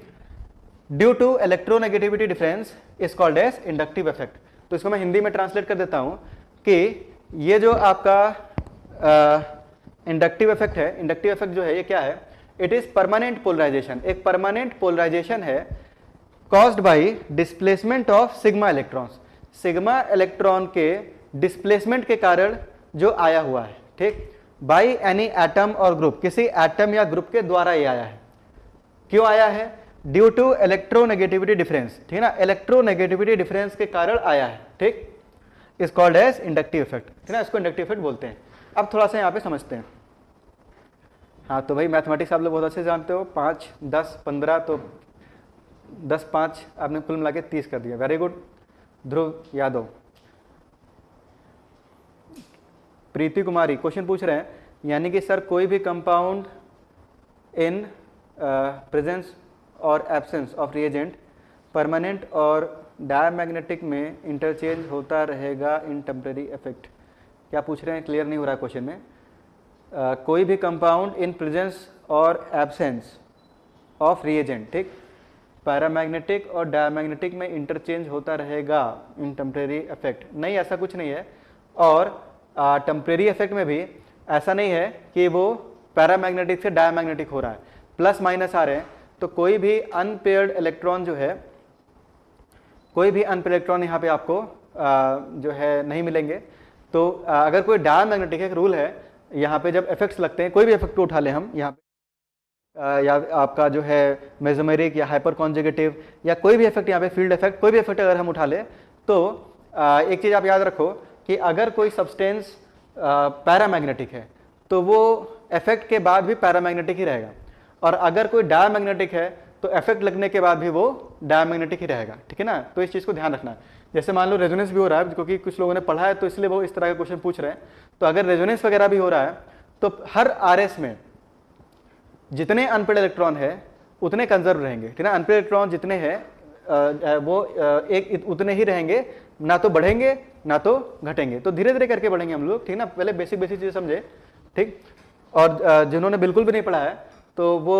due to electronegativity difference is called as inductive effect. तो इसको मैं हिंदी में ट्रांसलेट कर देता हूं कि ये जो आपका इंडक्टिव इफेक्ट है, इंडक्टिव इफेक्ट जो है ये क्या है, इट इज परमानेंट पोलराइजेशन, एक परमानेंट पोलराइजेशन है caused by displacement of sigma electrons, sigma electron के डिस्प्लेसमेंट के कारण जो आया हुआ है, ठीक, बाय एनी एटम और ग्रुप, किसी एटम या ग्रुप के द्वारा ये आया है। क्यों आया है, ड्यू टू इलेक्ट्रोनेगेटिविटी डिफरेंस, ठीक है ना, इलेक्ट्रोनेगेटिविटी डिफरेंस के कारण आया है, ठीक, is called as inductive effect, ठीक है, इसको इंडक्टिव इफेक्ट बोलते हैं। अब थोड़ा सा यहाँ पे समझते हैं। हाँ, तो भाई मैथमेटिक्स आप लोग बहुत अच्छे जानते हो, 5, 10, 15, तो 10, 5 आपने कुल मिला के 30 कर दिया, वेरी गुड ध्रुव यादव। प्रीति कुमारी क्वेश्चन पूछ रहे हैं, यानी कि सर कोई भी कंपाउंड इन प्रेजेंस और एब्सेंस ऑफ रिएजेंट परमानेंट और डायमैग्नेटिक में इंटरचेंज होता रहेगा इन टेम्परेरी इफेक्ट। क्या पूछ रहे हैं, क्लियर नहीं हो रहा है क्वेश्चन में। कोई भी कंपाउंड इन प्रेजेंस और एब्सेंस ऑफ रिएजेंट, ठीक, पैरामैग्नेटिक और डायमैग्नेटिक में इंटरचेंज होता रहेगा इन टेम्परेरी इफेक्ट, नहीं ऐसा कुछ नहीं है। और टेम्परेरी इफेक्ट में भी ऐसा नहीं है कि वो पैरामैग्नेटिक से डायमैग्नेटिक हो रहा है, प्लस माइनस आ रहे हैं। तो कोई भी अनपेयर्ड इलेक्ट्रॉन जो है, कोई भी अनपेयर्ड इलेक्ट्रॉन यहाँ पे आपको जो है नहीं मिलेंगे। तो अगर कोई डायमैग्नेटिक एक रूल है, यहाँ पे जब इफेक्ट्स लगते हैं, कोई भी इफेक्ट को उठा ले हम यहाँ पे, या आपका जो है मेसोमेरिक या हाइपर कॉन्जुगेटिव या कोई भी इफेक्ट, यहाँ पे फील्ड इफेक्ट, कोई भी इफेक्ट अगर हम उठा ले, तो एक चीज़ आप याद रखो कि अगर कोई सब्सटेंस पैरामैग्नेटिक है तो वो इफेक्ट के बाद भी पैरामैग्नेटिक ही रहेगा, और अगर कोई डायमैग्नेटिक है तो इफेक्ट लगने के बाद भी वो डायमैग्नेटिक ही रहेगा, ठीक है ना। तो इस चीज़ को ध्यान रखना है। जैसे मान लो रेजोनेंस भी हो रहा है, क्योंकि कुछ लोगों ने पढ़ा है तो इसलिए वो इस तरह के क्वेश्चन पूछ रहे हैं। तो अगर रेजोनेंस वगैरह भी हो रहा है तो हर आरएस में जितने अनपेयर्ड इलेक्ट्रॉन है उतने कंजर्व रहेंगे, ठीक है ना। अनपेयर्ड इलेक्ट्रॉन जितने हैं वो एक उतने ही रहेंगे, ना तो बढ़ेंगे ना तो घटेंगे। तो धीरे धीरे करके बढ़ेंगे हम लोग, ठीक है ना। पहले बेसिक बेसिक चीज़ समझे, ठीक। और जिन्होंने बिल्कुल भी नहीं पढ़ा है तो वो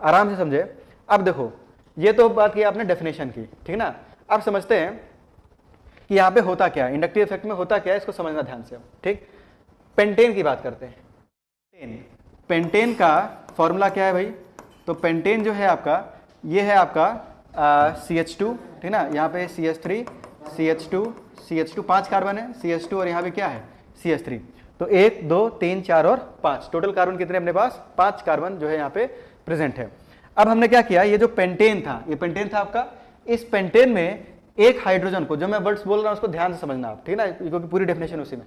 आराम से समझे। अब देखो, ये तो बात की आपने डेफिनेशन की, ठीक है ना। अब समझते हैं कि यहाँ पे होता क्या है, इंडक्टिव इफेक्ट में होता क्या है, इसको समझना ध्यान से, ठीक। पेंटेन की बात करते हैं। पेंटेन का फॉर्मूला क्या है भाई? तो पेंटेन जो है आपका, ये है आपका CH2, ठीक ना। यहाँ पे CH3, CH2, 5 कार्बन है, CH2 और यहाँ पे क्या है CH3। तो 1, 2, 3, 4 और 5, टोटल कार्बन कितने अपने पास? 5 कार्बन जो है यहाँ पे प्रेजेंट है। अब हमने क्या किया, ये जो पेंटेन था, ये पेंटेन था आपका। इस पेंटेन में एक हाइड्रोजन को, जो मैं वर्ड्स बोल रहा हूँ उसको ध्यान से समझना आप, ठीक है ना, क्योंकि पूरी डेफिनेशन उसी में।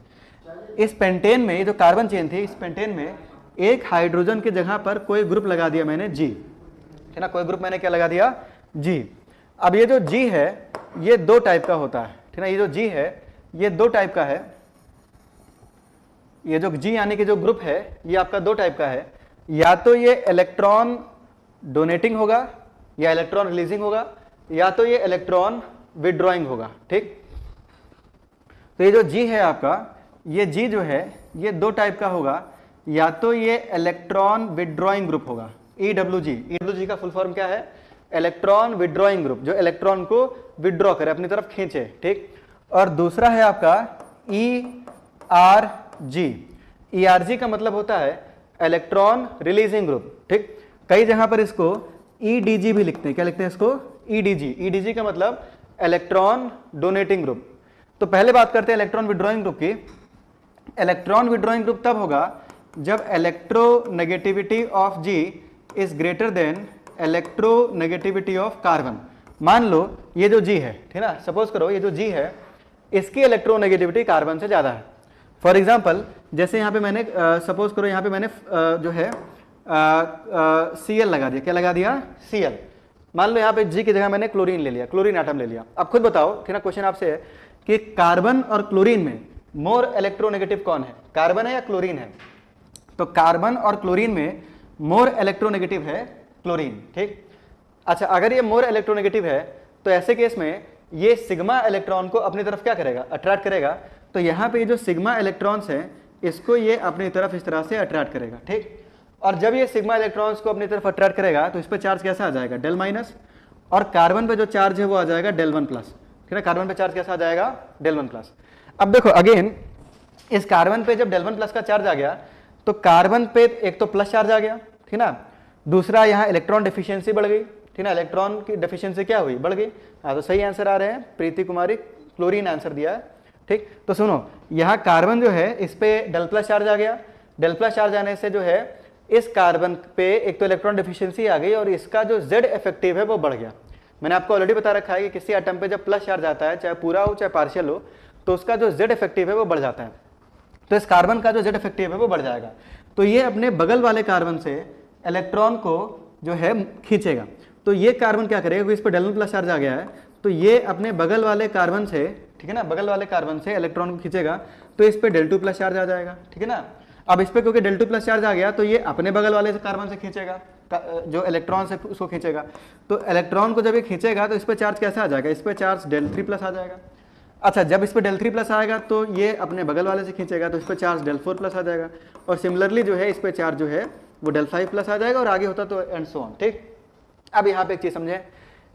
इस पेंटेन में, ये जो कार्बन चेन थी, इस पेंटेन में एक हाइड्रोजन की जगह पर कोई ग्रुप लगा दिया मैंने G, है ना। कोई ग्रुप मैंने क्या लगा दिया? G। अब ये जो G है ये 2 टाइप का होता है, ठीक ना। ये जो G है ये 2 टाइप का है। ये जो G यानी कि जो ग्रुप है ये आपका 2 टाइप का है। या तो ये इलेक्ट्रॉन डोनेटिंग होगा या इलेक्ट्रॉन रिलीजिंग होगा, या तो ये इलेक्ट्रॉन विड्रॉइंग होगा, ठीक। तो ये जो G है आपका, ये G जो है ये 2 टाइप का होगा। या तो ये इलेक्ट्रॉन विड्रॉइंग ग्रुप होगा, EWG का फुल फॉर्म क्या है? इलेक्ट्रॉन विड्रॉइंग ग्रुप, जो इलेक्ट्रॉन को विड्रॉ करे, अपनी तरफ खींचे, ठीक। और दूसरा है आपका ERG का मतलब होता है इलेक्ट्रॉन रिलीजिंग ग्रुप, ठीक। कई जगह पर इसको EDG भी लिखते हैं। क्या लिखते हैं इसको? EDG का मतलब इलेक्ट्रॉन डोनेटिंग ग्रुप। तो पहले बात करते हैं इलेक्ट्रॉन विड्रॉइंग ग्रुप की। इलेक्ट्रॉन विड्रॉइंग ग्रुप तब होगा जब electronegativity of G is greater than electronegativity of carbon. मान लो ये जो G है, ठीक है ना, सपोज करो ये जो G है इसकी इलेक्ट्रोनेगेटिविटी कार्बन से ज्यादा है। फॉर एग्जांपल, जैसे यहाँ पे मैंने सपोज करो यहाँ पे मैंने जो है Cl लगा दिया। क्या लगा दिया? Cl। मान लो यहाँ पे G की जगह मैंने क्लोरीन ले लिया, क्लोरीन एटम ले लिया। अब खुद बताओ, ठीक है ना, क्वेश्चन आपसे है कि कार्बन और क्लोरीन में मोर इलेक्ट्रोनेगेटिव कौन है? कार्बन है या क्लोरीन है? तो कार्बन और क्लोरीन में मोर इलेक्ट्रोनेगेटिव है क्लोरीन, ठीक। अच्छा, अगर ये मोर इलेक्ट्रोनेगेटिव है तो ऐसे केस में ये सिग्मा इलेक्ट्रॉन को अपनी तरफ क्या करेगा? अट्रैक्ट करेगा। तो यहाँ पे ये जो सिग्मा इलेक्ट्रॉन्स हैं इसको ये अपनी तरफ इस तरह से अट्रैक्ट करेगा, ठीक। और जब ये सिग्मा इलेक्ट्रॉन्स को अपनी तरफ अट्रैक्ट करेगा तो इस पर चार्ज कैसा आ जाएगा? Del minus. और कार्बन पे जो चार्ज है वो आ जाएगा डेल 1 प्लस, ठीक है। कार्बन पे चार्ज कैसा आ जाएगा? Del 1 plus. अब देखो अगेन, इस कार्बन पे जब डेल 1 प्लस का चार्ज आ गया तो कार्बन पे एक तो प्लस चार्ज आ गया, ठीक ना। दूसरा यहाँ इलेक्ट्रॉन डिफिशियंसी बढ़ गई, ठीक ना। इलेक्ट्रॉन की डिफिशियंसी क्या हुई? बढ़ गई। हाँ, तो सही आंसर आ रहे हैं, प्रीति कुमारी क्लोरीन आंसर दिया है, ठीक। तो सुनो, यहाँ कार्बन जो है इस पे डेल प्लस चार्ज आ गया। डेल प्लस चार्ज आने से जो है इस कार्बन पे एक तो इलेक्ट्रॉन डिफिशियंसी आ गई और इसका जो Z इफेक्टिव है वो बढ़ गया। मैंने आपको ऑलरेडी बता रखा है कि किसी एटम पे जब प्लस चार्ज आता है, चाहे पूरा हो चाहे पार्शियल हो, तो उसका जो Z इफेक्टिव है वो बढ़ जाता है। तो इस कार्बन का जो Z इफेक्टिव है वो बढ़ जाएगा। तो ये अपने बगल वाले कार्बन से इलेक्ट्रॉन को जो है खींचेगा। तो ये कार्बन क्या करेगा? इस पर डेल 1 प्लस चार्ज आ गया है तो ये अपने बगल वाले कार्बन से, ठीक है ना, बगल वाले कार्बन से इलेक्ट्रॉन को खींचेगा तो इस पे डेल 2 प्लस चार्ज आ जाएगा, ठीक है ना। अब इस पे क्योंकि डेल 2 प्लस चार्ज आ गया तो ये अपने बगल वाले से कार्बन से खींचेगा, जो इलेक्ट्रॉन से उसको खींचेगा। तो इलेक्ट्रॉन को जब ये खींचेगा तो इस पे चार्ज कैसा आ जाएगा? इस पे चार्ज डेल 3 प्लस आ जाएगा। अच्छा, जब इस पे डेल 3 प्लस आएगा तो ये अपने बगल वाले से खींचेगा तो इस पे चार्ज डेल 4 प्लस आ जाएगा। और सिमिलरली जो है इस पे चार्ज जो है वो डेल 5 प्लस आ जाएगा और आगे होता तो एंड सो ऑन, ठीक। अब यहाँ पे एक चीज समझें,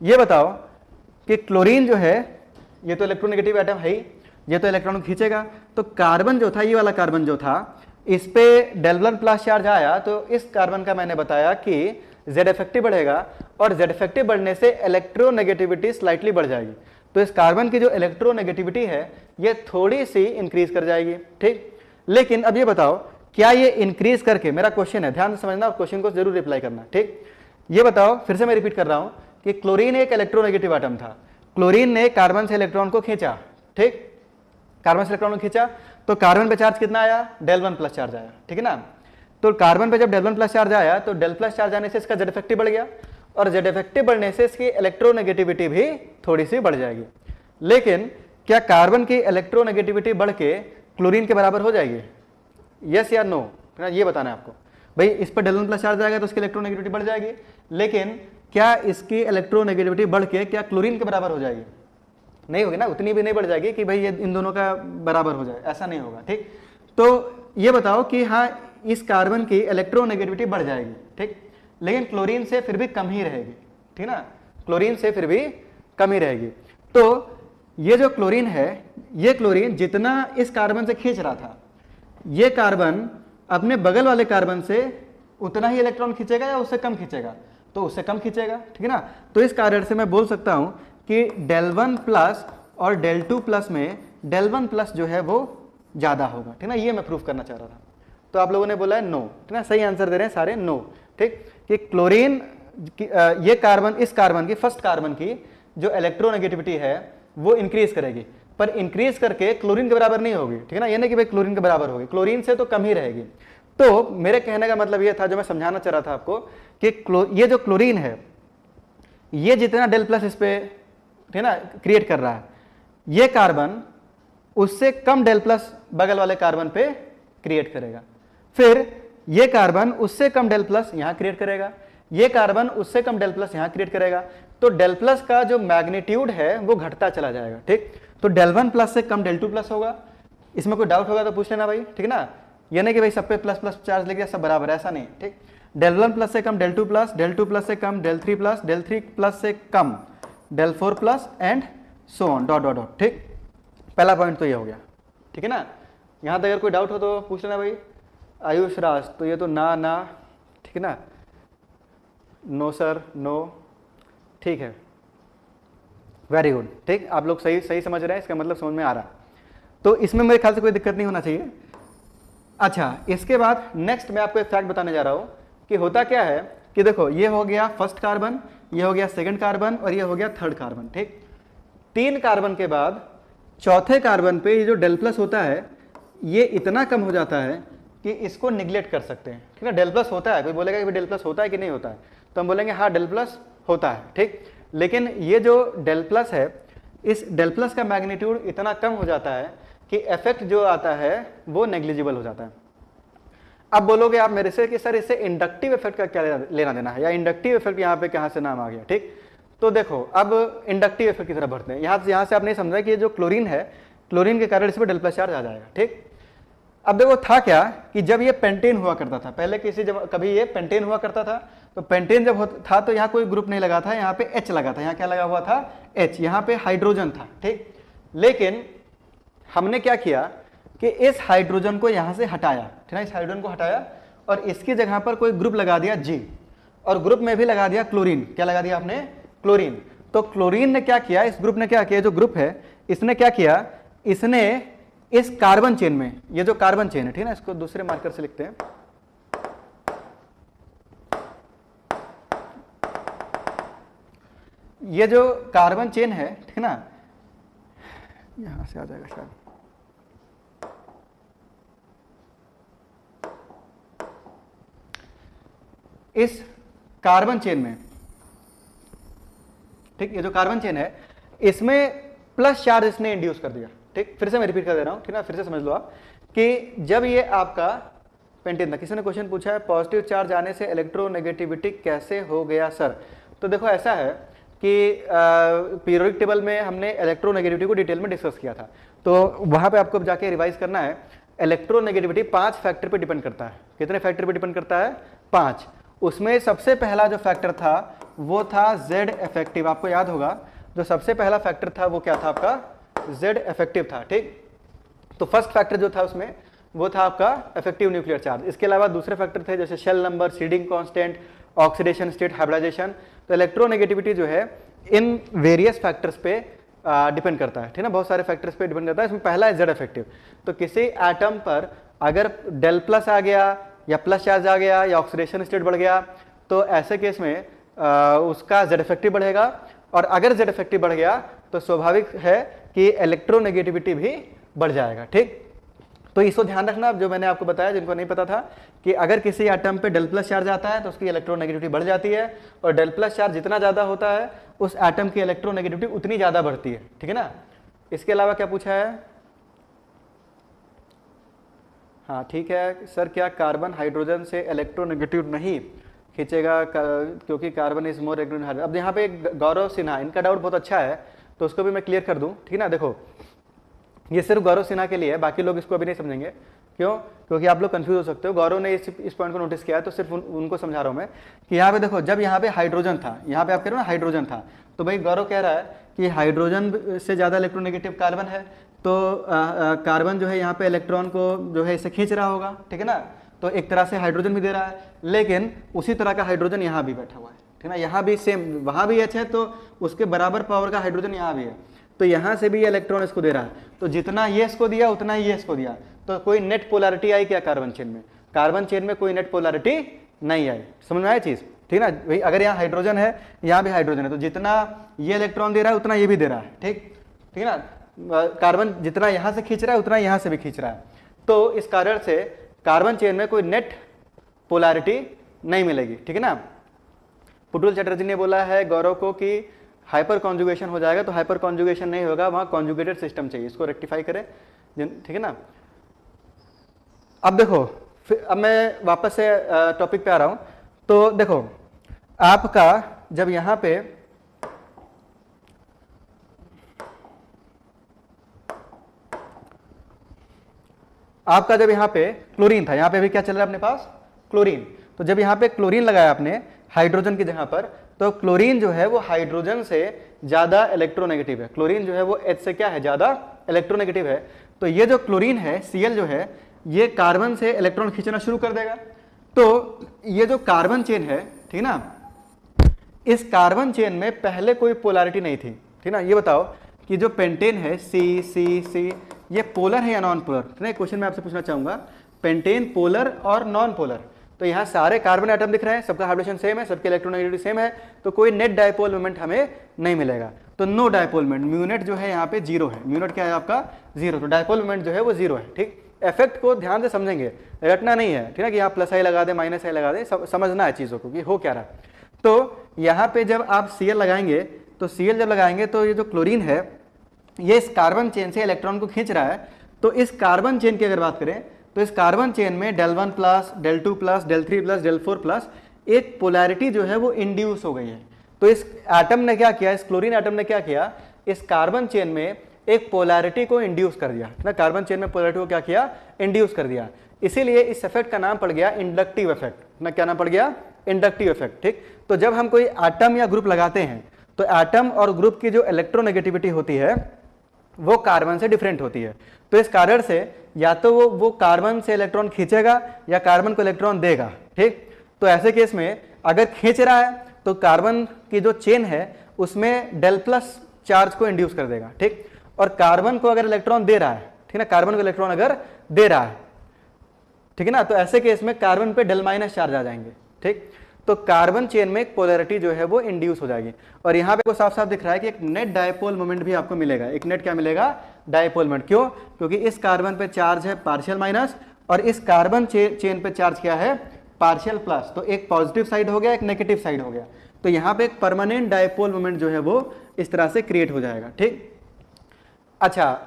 ये बताओ कि क्लोरीन जो है ये तो इलेक्ट्रोनेगेटिव एटम है ही, ये तो इलेक्ट्रॉन खींचेगा, तो कार्बन जो था, ये वाला कार्बन जो था, इस पे del1+ चार्ज आया, तो इस कार्बन का मैंने बताया कि Z इफेक्टिव बढ़ेगा, और Z इफेक्टिव बढ़ने से इलेक्ट्रोनेगेटिविटी स्लाइटली बढ़ जाएगी। तो इस कार्बन की जो इलेक्ट्रोनेगेटिविटी है ये थोड़ी सी इंक्रीज कर जाएगी, ठीक। लेकिन अब ये बताओ क्या ये इंक्रीज करके, मेरा क्वेश्चन है, ध्यान से समझना और क्वेश्चन को जरूर रिप्लाई करना, ठीक। ये बताओ, फिर से मैं रिपीट कर रहा हूं कि क्लोरीन एक इलेक्ट्रोनेगेटिव एटम था, क्लोरीन ने कार्बन से इलेक्ट्रॉन को खींचा, ठीक, कार्बन से इलेक्ट्रॉन को खींचा, तो कार्बन पे चार्ज कितना आया, del1+ चार्ज आया, ठीक है ना। तो कार्बन पे जब del1+ चार्ज आया तो del+ चार्ज आने से इसका Z इफेक्टिव बढ़ गया, और Z इफेक्टिव बढ़ने से इसकी इलेक्ट्रोनेगेटिविटी भी थोड़ी सी बढ़ जाएगी। लेकिन क्या कार्बन की इलेक्ट्रोनेगेटिविटी बढ़ के क्लोरीन के बराबर हो जाएगी, यस या नो, ये बताना है आपको। भाई इस पर del1+ चार्ज आएगा तो इसकी इलेक्ट्रोनेगेटिविटी बढ़ जाएगी, लेकिन क्या इसकी इलेक्ट्रोनेगेटिविटी बढ़ के क्या क्लोरीन के बराबर हो जाएगी, नहीं होगी ना, उतनी भी नहीं बढ़ जाएगी कि भाई ये इन दोनों का बराबर हो जाए, ऐसा नहीं होगा, ठीक। तो ये बताओ कि हाँ इस कार्बन की इलेक्ट्रोनेगेटिविटी बढ़ जाएगी, ठीक, लेकिन क्लोरीन से फिर भी कम ही रहेगी, ठीक ना, क्लोरीन से फिर भी कम ही रहेगी। तो ये जो क्लोरीन है, ये क्लोरीन जितना इस कार्बन से खींच रहा था, ये कार्बन अपने बगल वाले कार्बन से उतना ही इलेक्ट्रॉन खींचेगा या उससे कम खींचेगा, तो उससे कम खींचेगा, ठीक है ना। तो इस कारण से मैं बोल सकता हूं कि del1+ और del2+ में del1+ जो है वो ज्यादा होगा, ठीक ना, ये मैं प्रूफ करना चाह रहा था। तो आप लोगों ने बोला है नो, ठीक ना, सही आंसर दे रहे हैं सारे नो, ठीक, कि क्लोरीन ये कार्बन, इस कार्बन की, फर्स्ट कार्बन की जो इलेक्ट्रोनेगेटिविटी है वो इंक्रीज करेगी, पर इंक्रीज करके क्लोरीन के बराबर नहीं होगी, ठीक है ना, ये नहीं कि भाई क्लोरीन के बराबर होगी, क्लोरीन से तो कम ही रहेगी। तो मेरे कहने का मतलब ये था, जो मैं समझाना चाह रहा था आपको, कि ये जो क्लोरीन है ये जितना del+ इस पे, ठीक है ना, क्रिएट कर रहा है, ये कार्बन उससे कम del+ बगल वाले कार्बन पे क्रिएट करेगा, फिर ये कार्बन उससे कम del+ यहां क्रिएट करेगा, ये कार्बन उससे कम del+ यहां क्रिएट करेगा, तो del+ का जो मैग्नीट्यूड है वो घटता चला जाएगा, ठीक। तो del1+ से कम del2+ होगा। इसमें कोई डाउट होगा तो पूछ लेना भाई, ठीक है ना, ये नहीं कि भाई सब पे प्लस चार्ज लेके सब बराबर, ऐसा नहीं, ठीक। del1+ से कम del2+, del2+ से कम del3+, del3+ से कम del4+ and so on, dot dot dot, ठीक। पहला पॉइंट तो ये हो गया, ठीक है ना। यहां तक अगर कोई डाउट हो तो पूछ लेना भाई। आयुष राज, तो ये तो ना, ठीक है ना, नो सर, नो, ठीक है, वेरी गुड, ठीक, आप लोग सही समझ रहे हैं, इसका मतलब समझ में आ रहा, तो इसमें मेरे ख्याल से कोई दिक्कत नहीं होना चाहिए। अच्छा, इसके बाद नेक्स्ट मैं आपको एक फैक्ट बताने जा रहा हूं कि होता क्या है कि देखो, ये हो गया फर्स्ट कार्बन, ये हो गया सेकंड कार्बन, और ये हो गया थर्ड कार्बन, ठीक। 3 कार्बन के बाद चौथे कार्बन पे ये जो del+ होता है ये इतना कम हो जाता है कि इसको निगलेक्ट कर सकते हैं, ठीक है। del+ होता है, कोई बोलेगा कि del+ होता है कि नहीं होता है, तो हम बोलेंगे हाँ del+ होता है, ठीक। लेकिन ये जो del+ है, इस del+ का मैग्नीट्यूड इतना कम हो जाता है कि इफेक्ट जो आता है वो नेग्लिजिबल हो जाता है। अब बोलोगे आप मेरे से कि सर इससे इंडक्टिव इफेक्ट का क्या लेना देना है, या इंडक्टिव इफेक्ट यहाँ पे कहाँ से नाम आ गया, ठीक। तो देखो अब इंडक्टिव इफेक्ट की तरफ बढ़ते हैं। यहाँ से आपने समझा कि ये जो क्लोरीन है, क्लोरीन के कारण इस पर del+ चार्ज आ जाएगा, ठीक। अब देखो था क्या कि जब ये पेंटेन हुआ करता था, पहले कभी ये पेंटेन हुआ करता था, तो पेंटेन जब था तो यहाँ कोई ग्रुप नहीं लगा था, यहाँ पे H लगा था, यहाँ क्या लगा हुआ था, H, यहाँ पे हाइड्रोजन था, ठीक। लेकिन हमने क्या किया कि इस हाइड्रोजन को यहां से हटाया, ठीक है, इस हाइड्रोजन को हटाया और इसकी जगह पर कोई ग्रुप लगा दिया G, और ग्रुप में भी लगा दिया क्लोरीन। क्या लगा दिया आपने, क्लोरीन। तो क्लोरीन ने क्या किया, इस ग्रुप ने क्या किया, जो ग्रुप है इसने क्या किया, इसने इस कार्बन चेन में, ये जो कार्बन चेन है, ठीक है ना, इसको दूसरे मार्कर से लिखते हैं, ये जो कार्बन चेन है, ठीक है ना, यहां से आ जाएगा शायद, इस कार्बन चेन में, ठीक, ये जो कार्बन चेन है इसमें प्लस चार्ज इसने इंड्यूस कर दिया, ठीक। फिर से मैं रिपीट कर दे रहा हूं, ठीक ना, फिर से समझ लो आप कि जब ये आपका पेंटेन था, किसी ने क्वेश्चन पूछा है पॉजिटिव चार्ज आने से इलेक्ट्रोनेगेटिविटी कैसे हो गया सर। तो देखो ऐसा है कि पीरियोडिक टेबल में हमने इलेक्ट्रोनेगेटिविटी को डिटेल में डिस्कस किया था, तो वहां पे आपको जाके रिवाइज करना है। इलेक्ट्रोनेगेटिविटी 5 फैक्टर पे डिपेंड करता है। कितने फैक्टर पे डिपेंड करता है, 5। उसमें सबसे पहला जो फैक्टर था वो था जेड इफेक्टिव। आपको याद होगा जो सबसे पहला फैक्टर था वो क्या था आपका, जेड इफेक्टिव था, ठीक। तो फर्स्ट फैक्टर जो था उसमें वो था आपका इफेक्टिव न्यूक्लियर चार्ज। इसके अलावा दूसरे फैक्टर थे जैसे shell number, shielding constant, oxidation state, hybridization. तो इलेक्ट्रोनेगेटिविटी जो है इन वेरियस फैक्टर्स पे डिपेंड करता है, ठीक है ना, बहुत सारे फैक्टर्स पे डिपेंड करता है। इसमें पहला है जेड इफेक्टिव। तो किसी एटम पर अगर डेल प्लस आ गया या प्लस चार्ज आ गया या ऑक्सीडेशन स्टेट बढ़ गया तो ऐसे केस में उसका जेड इफेक्टिव बढ़ेगा, और अगर जेड इफेक्टिव बढ़ गया तो स्वाभाविक है कि इलेक्ट्रोनेगेटिविटी भी बढ़ जाएगा, ठीक। तो इसको ध्यान रखना, जो मैंने आपको बताया जिनको नहीं पता था, कि अगर किसी एटम पे डेल प्लस चार्ज आता है तो उसकी इलेक्ट्रोनेगेटिविटी बढ़ जाती है, और डेल प्लस चार्ज जितना ज़्यादा होता है उस एटम की इलेक्ट्रोनेगेटिविटी उतनी ज़्यादा बढ़ती है, ठीक है ना। इसके अलावा क्या पूछा है, हाँ ठीक है सर, क्या कार्बन हाइड्रोजन से इलेक्ट्रोनेगेटिव नहीं खींचेगा क्योंकि कार्बन इज मोर इलेक्ट्रोनेगेटिव। अब यहाँ पे गौरव सिन्हा, इनका डाउट बहुत अच्छा है तो उसको भी मैं क्लियर कर दूँ, ठीक है ना। देखो ये सिर्फ गौरव सिन्हा के लिए है, बाकी लोग इसको अभी नहीं समझेंगे। क्यों? क्योंकि आप लोग कंफ्यूज हो सकते हो। गौरव ने इस पॉइंट को नोटिस किया है तो सिर्फ उनको समझा रहा हूं मैं कि यहाँ पे देखो, जब यहाँ पे हाइड्रोजन था, यहाँ पे आप कह रहे हो ना हाइड्रोजन था, तो भाई गौरव कह रहा है कि हाइड्रोजन से ज़्यादा इलेक्ट्रोनेगेटिव कार्बन है, तो कार्बन जो है यहाँ पे इलेक्ट्रॉन को जो है इसे खींच रहा होगा, ठीक है ना। तो एक तरह से हाइड्रोजन भी दे रहा है, लेकिन उसी तरह का हाइड्रोजन यहाँ भी बैठा हुआ है, ठीक है ना। यहाँ भी सेम, वहाँ भी एच है तो उसके बराबर पावर का हाइड्रोजन यहाँ भी है, तो यहाँ से भी इलेक्ट्रॉन इसको दे रहा है। तो जितना ये इसको दिया उतना ही ये इसको दिया, तो कोई नेट पोलैरिटी आई क्या कार्बन चेन में? कार्बन चेन में कोई नेट पोलैरिटी नहीं आई। समझ में आया चीज़, ठीक है ना। भाई अगर यहाँ हाइड्रोजन है, यहाँ भी हाइड्रोजन है, तो जितना ये इलेक्ट्रॉन दे रहा है उतना ये भी दे रहा है, ठीक है ना। कार्बन जितना यहाँ से खींच रहा है उतना यहाँ से भी खींच रहा है, तो इस कारण से कार्बन चेन में कोई नेट पोलैरिटी नहीं मिलेगी, ठीक है ना। पुटुल चटर्जी ने बोला है गौरव को कि हाइपर कॉन्जुगेशन हो जाएगा, तो हाइपर कॉन्जुगेशन नहीं होगा, वहां कॉन्जुगेटेड सिस्टम चाहिए, इसको रेक्टिफाई करें, ठीक है ना। अब देखो, अब मैं वापस से टॉपिक पे आ रहा हूं। तो देखो आपका जब यहां पे क्लोरीन था, यहां पे भी क्या चल रहा है अपने पास, क्लोरीन। तो जब यहां पे क्लोरीन लगाया आपने हाइड्रोजन की जगह पर, तो क्लोरीन जो है वो हाइड्रोजन से ज्यादा इलेक्ट्रोनेगेटिव है। क्लोरीन जो है वो H से क्या है, ज्यादा इलेक्ट्रोनेगेटिव है। तो ये जो क्लोरीन है, Cl जो है, ये कार्बन से इलेक्ट्रॉन खींचना शुरू कर देगा। तो ये जो कार्बन चेन है, ठीक ना, इस कार्बन चेन में पहले कोई पोलैरिटी नहीं थी, ठीक ना। ये बताओ कि जो पेंटेन है C ये पोलर है या नॉन पोलर? नहीं, क्वेश्चन मैं आपसे पूछना चाहूंगा, पेंटेन पोलर और नॉन पोलर। तो यहाँ सारे कार्बन एटम दिख रहे हैं, सबका हाइड्रोजन सेम है, सबके इलेक्ट्रोनेगेटिविटी सेम है, तो कोई नेट डायपोल मोमेंट हमें नहीं मिलेगा। तो नो डायपोल मोमेंट, म्यूनेट जो है यहाँ पे जीरो है, म्यूनेट क्या है आपका, जीरो, तो डायपोल मोमेंट जो है वो जीरो है, ठीक। इफेक्ट को ध्यान से समझेंगे, रटना नहीं है, ठीक है, कि यहाँ प्लस आई लगा दे माइनस आई लगा दे, समझना है चीज़ों को कि हो क्या रहा। तो यहाँ पे जब आप Cl लगाएंगे, तो Cl जब लगाएंगे तो ये जो क्लोरीन है ये इस कार्बन चेन से इलेक्ट्रॉन को खींच रहा है। तो इस कार्बन चेन की अगर बात करें तो इस कार्बन चेन में del 1 plus, del 2 plus, del 3 plus, del 4 plus एक पोलैरिटी जो है वो इंड्यूस हो गई है। तो इस एटम ने क्या किया, इस क्लोरीन एटम ने क्या किया, इस कार्बन चेन में एक पोलैरिटी को इंड्यूस कर दिया ना, कार्बन चेन में पोलैरिटी को क्या किया, इंड्यूस कर दिया। इसीलिए इस इफेक्ट का नाम पड़ गया इंडक्टिव इफेक्ट ना, क्या नाम पड़ गया, इंडक्टिव इफेक्ट, ठीक। तो जब हम कोई एटम या ग्रुप लगाते हैं तो एटम और ग्रुप की जो इलेक्ट्रोनेगेटिविटी होती है वो कार्बन से डिफरेंट होती है। तो इस कारण से या तो वो कार्बन से इलेक्ट्रॉन खींचेगा या कार्बन को इलेक्ट्रॉन देगा, ठीक। तो ऐसे केस में अगर खींच रहा है तो कार्बन की जो चेन है उसमें डेल प्लस चार्ज को इंड्यूस कर देगा, ठीक। और कार्बन को अगर इलेक्ट्रॉन दे रहा है, ठीक ना, कार्बन को इलेक्ट्रॉन अगर दे रहा है, ठीक है ना, तो ऐसे केस में कार्बन पे डेल माइनस चार्ज आ जाएंगे, ठीक। तो कार्बन चेन में एक पोलैरिटी जो है वो इंड्यूस हो जाएगी। और यहाँ पे साफ साफ दिख रहा है कि एक नेट डायपोल मोमेंट भी आपको मिलेगा, एक नेट क्या मिलेगा, डायपोल मोमेंट। क्यों? क्योंकि इस कार्बन पे चार्ज है पार्शियल माइनस और इस कार्बन चेन पे चार्ज क्या है, पार्शियल प्लस। तो एक पॉजिटिव साइड हो गया, एक नेगेटिव साइड हो गया। तो यहाँ पे एक परमानेंट डायपोल मोमेंट जो है वो इस तरह से क्रिएट हो जाएगा, ठीक। अच्छा,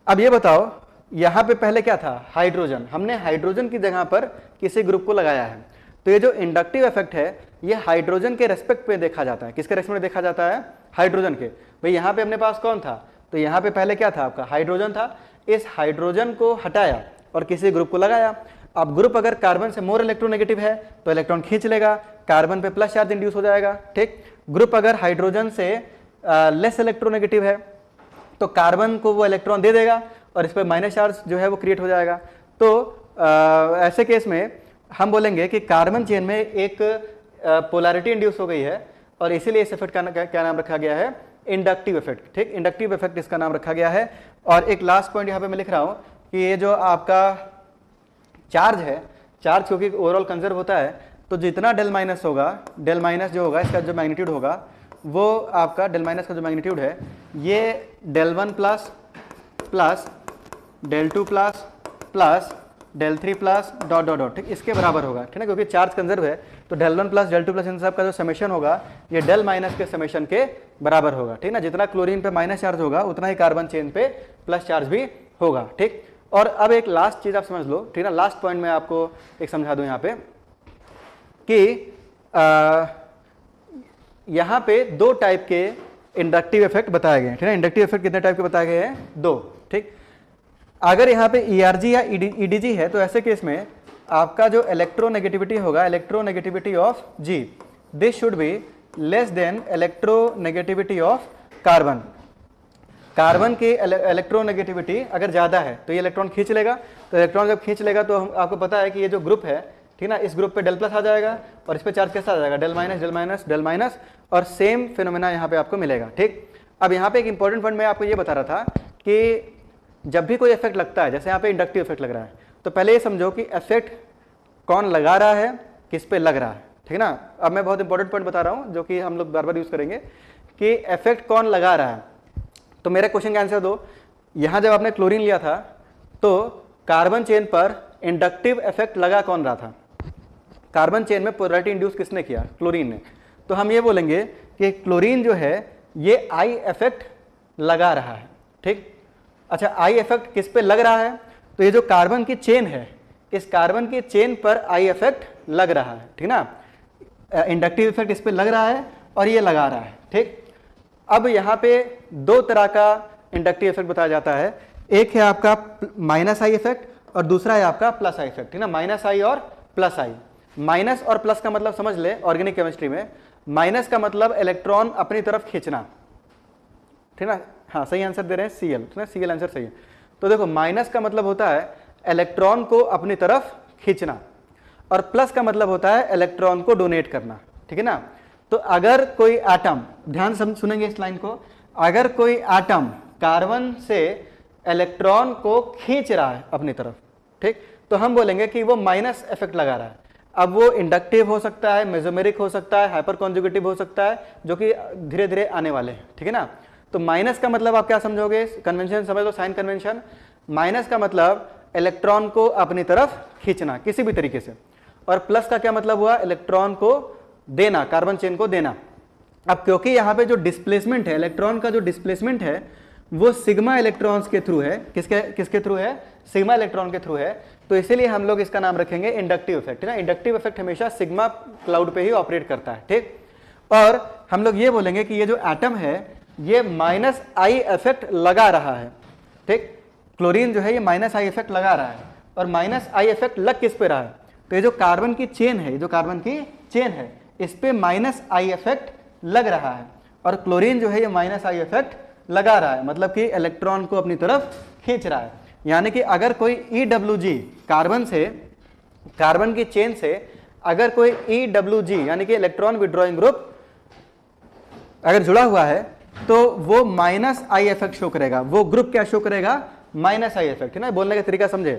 अब ये बताओ, यहाँ पे पहले क्या था, हाइड्रोजन। हमने हाइड्रोजन की जगह पर किसी ग्रुप को लगाया है। तो ये जो इंडक्टिव इफेक्ट है ये हाइड्रोजन के रेस्पेक्ट पे देखा जाता है। किसके रेस्पेक्ट में देखा जाता है, हाइड्रोजन के। भाई यहाँ पे अपने पास कौन था, तो यहाँ पे पहले क्या था आपका, हाइड्रोजन था। इस हाइड्रोजन को हटाया और किसी ग्रुप को लगाया। अब ग्रुप अगर कार्बन से मोर इलेक्ट्रोनेगेटिव है तो इलेक्ट्रॉन खींच लेगा, कार्बन पे प्लस चार्ज इंड्यूस हो जाएगा, ठीक। ग्रुप अगर हाइड्रोजन से लेस इलेक्ट्रोनेगेटिव है तो कार्बन को वो इलेक्ट्रॉन दे देगा और इस पर माइनस चार्ज जो है वो क्रिएट हो जाएगा। तो ऐसे केस में हम बोलेंगे कि कार्बन चेन में एक पोलैरिटी इंड्यूस हो गई है और इसीलिए इस इफेक्ट का क्या नाम रखा गया है, इंडक्टिव इफेक्ट, ठीक। इंडक्टिव इफेक्ट इसका नाम रखा गया है। और एक लास्ट पॉइंट यहाँ पे मैं लिख रहा हूँ कि ये जो आपका चार्ज है, चार्ज क्योंकि ओवरऑल कंजर्व होता है, तो जितना डेल माइनस होगा, डेल माइनस जो होगा इसका जो मैग्नीट्यूड होगा वो आपका डेल माइनस का जो मैग्नीट्यूड है ये del 1 plus plus del 2 plus plus del 3 plus dot dot dot, ठीक, इसके बराबर होगा, ठीक है। क्योंकि चार्ज कंजर्व है तो डेल 1 प्लस डेल 2 प्लस इन सब का जो समेशन होगा ये डेल माइनस के समेशन के बराबर होगा, ठीक ना। जितना क्लोरीन पे माइनस चार्ज होगा उतना ही कार्बन चेन पे प्लस चार्ज भी होगा, ठीक। और अब एक लास्ट चीज आप समझ लो, ठीक ना। लास्ट पॉइंट मैं आपको एक समझा दूं यहाँ पे कि यहाँ पे दो टाइप के इंडक्टिव इफेक्ट बताए गए, ठीक है। इंडक्टिव इफेक्ट कितने टाइप के बताए गए हैं, दो, ठीक। अगर यहाँ पे ERG या EDG है तो ऐसे केस में आपका जो इलेक्ट्रोनेगेटिविटी होगा, electronegativity of G, this should be less than electronegativity of carbon. Carbon की इलेक्ट्रोनेगेटिविटी अगर ज्यादा है तो ये इलेक्ट्रॉन खींच लेगा, तो इलेक्ट्रॉन जब खींच लेगा तो आपको पता है कि ये जो ग्रुप है, ठीक ना, इस ग्रुप पे डेल प्लस आ जाएगा और इस पे चार्ज कैसा आ जाएगा, del minus del minus del minus, और सेम फिनोमेना यहाँ पे आपको मिलेगा, ठीक। अब यहाँ पे एक इंपॉर्टेंट पॉइंट मैं आपको ये बता रहा था कि जब भी कोई इफेक्ट लगता है, जैसे यहाँ पे इंडक्टिव इफेक्ट लग रहा है, तो पहले ये समझो कि इफेक्ट कौन लगा रहा है, किस पे लग रहा है, ठीक ना। अब मैं बहुत इंपॉर्टेंट पॉइंट बता रहा हूँ जो कि हम लोग बार बार यूज करेंगे कि इफेक्ट कौन लगा रहा है। तो मेरे क्वेश्चन का आंसर दो। यहाँ जब आपने क्लोरीन लिया था तो कार्बन चेन पर इंडक्टिव इफेक्ट लगा कौन रहा था, कार्बन चेन में पोलैरिटी इंड्यूस किसने किया, क्लोरीन ने। तो हम ये बोलेंगे कि क्लोरीन जो है ये आई इफेक्ट लगा रहा है, ठीक। अच्छा, आई इफेक्ट किस पे लग रहा है, तो ये जो कार्बन की चेन है, इस कार्बन की चेन पर आई इफेक्ट लग रहा है, ठीक ना। इंडक्टिव इफेक्ट इस पे लग रहा है और ये लगा रहा है, ठीक। अब यहाँ पे दो तरह का इंडक्टिव इफेक्ट बताया जाता है, एक है आपका माइनस आई इफेक्ट और दूसरा है आपका प्लस आई इफेक्ट, ठीक ना। माइनस आई और प्लस आई। माइनस और प्लस का मतलब समझ ले ऑर्गेनिक केमिस्ट्री में, माइनस का मतलब इलेक्ट्रॉन अपनी तरफ खींचना, ठीक ना। हाँ, सही आंसर दे रहे हैं Cl, ठीक है, Cl आंसर सही है। तो देखो माइनस का मतलब होता है इलेक्ट्रॉन को अपनी तरफ खींचना और प्लस का मतलब होता है इलेक्ट्रॉन को डोनेट करना, ठीक है ना। तो अगर कोई एटम, ध्यान से सुनेंगे इस लाइन को, अगर कोई एटम कार्बन से इलेक्ट्रॉन को खींच रहा है अपनी तरफ, ठीक, तो हम बोलेंगे कि वो माइनस इफेक्ट लगा रहा है। अब वो इंडक्टिव हो सकता है, मेसोमेरिक हो सकता है, हाइपर कॉन्जुगेटिव हो सकता है, जो कि धीरे धीरे आने वाले हैं, ठीक है ना। तो माइनस का मतलब आप क्या समझोगे, कन्वेंशन समझ लो, साइन कन्वेंशन। माइनस का मतलब इलेक्ट्रॉन को अपनी तरफ खींचना किसी भी तरीके से, और प्लस का क्या मतलब हुआ, इलेक्ट्रॉन को देना, कार्बन चेन को देना। अब क्योंकि यहाँ पे जो डिस्प्लेसमेंट है, इलेक्ट्रॉन का जो डिस्प्लेसमेंट है वो सिग्मा इलेक्ट्रॉन्स के थ्रू है, किसके थ्रू है, सिग्मा इलेक्ट्रॉन के थ्रू है, तो इसीलिए हम लोग इसका नाम रखेंगे इंडक्टिव इफेक्ट, ना। इंडक्टिव इफेक्ट हमेशा सिग्मा क्लाउड पे ही ऑपरेट करता है, ठीक। और हम लोग ये बोलेंगे कि ये जो एटम है ये माइनस आई इफेक्ट लगा रहा है, ठीक। क्लोरीन जो है ये माइनस आई इफेक्ट लगा रहा है, और माइनस आई इफेक्ट लग किस पे रहा है, तो ये जो कार्बन की चेन है, ये जो कार्बन की चेन है, इस पे माइनस आई इफेक्ट लग रहा है, और क्लोरीन जो है ये माइनस आई इफेक्ट लगा रहा है, मतलब कि इलेक्ट्रॉन को अपनी तरफ खींच रहा है। यानी कि अगर कोई EWG कार्बन से, कार्बन की चेन से अगर कोई EWG यानी कि इलेक्ट्रॉन विड्रॉइंग ग्रुप अगर जुड़ा हुआ है तो वो माइनस आई इफेक्ट शो करेगा। वो ग्रुप क्या शो करेगा, माइनस आई इफेक्ट, है ना। बोलने का तरीका समझे,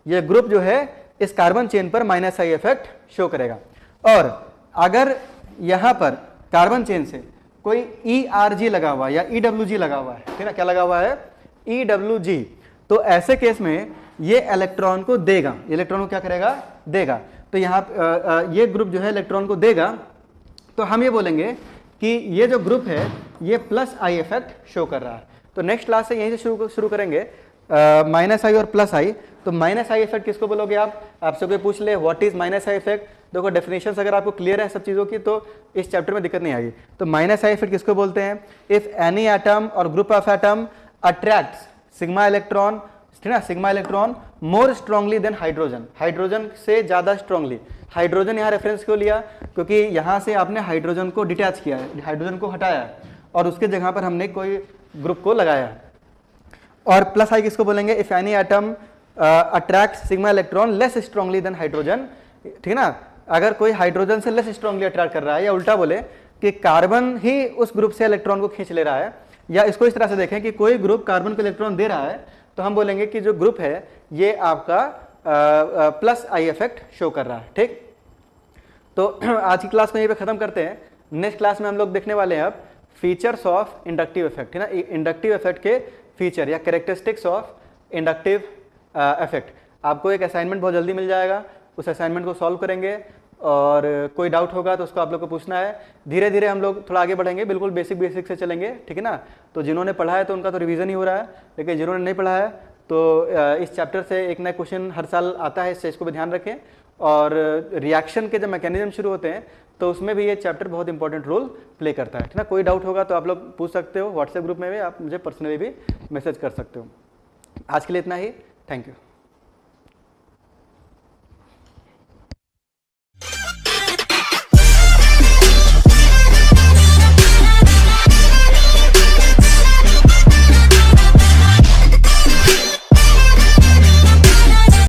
ये ग्रुप जो है इस कार्बन चेन पर माइनस आई इफेक्ट शो करेगा। और अगर यहां पर कार्बन चेन से कोई ERG लगा हुआ है या EWG लगा हुआ है, ठीक है, क्या लगा हुआ है, EWG, तो ऐसे केस में ये इलेक्ट्रॉन को देगा, इलेक्ट्रॉन को क्या करेगा, देगा। तो यहाँ ये ग्रुप जो है इलेक्ट्रॉन को देगा, तो हम ये बोलेंगे कि ये जो ग्रुप है ये प्लस आई इफेक्ट शो कर रहा है। तो नेक्स्ट क्लास से यहीं से शुरू करेंगे, माइनस आई और प्लस आई। तो माइनस आई इफेक्ट किसको बोलोगे आप, आपसे कोई पूछ ले what is minus I effect, देखो डेफिनेशंस अगर आपको क्लियर है सब चीज़ों की तो इस चैप्टर में दिक्कत नहीं आएगी। तो माइनस आई इफेक्ट किसको बोलते हैं, इफ एनी एटम और group of atom attracts sigma electron ठीक है, sigma electron more strongly than hydrogen, hydrogen से ज़्यादा स्ट्रांगली। हाइड्रोजन यहाँ रेफरेंस क्यों लिया, क्योंकि यहाँ से आपने हाइड्रोजन को डिटैच किया है, हाइड्रोजन को हटाया है और उसके जगह पर हमने कोई ग्रुप को लगाया है। और प्लस आई किसको बोलेंगे, if any atom attract sigma electron less strongly than hydrogen, ठीक है ना, अगर कोई हाइड्रोजन से लेस स्ट्रांगली अट्रैक्ट कर रहा है, या उल्टा बोले कि कार्बन ही उस ग्रुप से इलेक्ट्रॉन को खींच ले रहा है, या इसको इस तरह से देखें कि कोई ग्रुप कार्बन को इलेक्ट्रॉन दे रहा है, तो हम बोलेंगे कि जो ग्रुप है ये आपका प्लस आई इफेक्ट शो कर रहा है। ठीक, तो आज की क्लास को यहीं पे खत्म करते हैं। नेक्स्ट क्लास में हम लोग देखने वाले हैं अब फीचर्स ऑफ इंडक्टिव इफेक्ट, है ना, इंडक्टिव इफेक्ट के फीचर या कैरेक्टरिस्टिक्स ऑफ इंडक्टिव इफेक्ट। आपको एक असाइनमेंट बहुत जल्दी मिल जाएगा, उस असाइनमेंट को सॉल्व करेंगे और कोई डाउट होगा तो उसको आप लोग को पूछना है। धीरे धीरे हम लोग थोड़ा आगे बढ़ेंगे, बिल्कुल बेसिक से चलेंगे, ठीक है ना। तो जिन्होंने पढ़ा है तो उनका तो रिवीजन ही हो रहा है, लेकिन जिन्होंने नहीं पढ़ा है तो इस चैप्टर से एक नया क्वेश्चन हर साल आता है, इस चीज़ को भी ध्यान रखें। और रिएक्शन के जब मैकेनिज्म शुरू होते हैं तो उसमें भी ये चैप्टर बहुत इंपॉर्टेंट रोल प्ले करता है, ठीक ना। कोई डाउट होगा तो आप लोग पूछ सकते हो, व्हाट्सएप ग्रुप में भी आप मुझे पर्सनली भी मैसेज कर सकते हो। आज के लिए इतना ही, थैंक यू।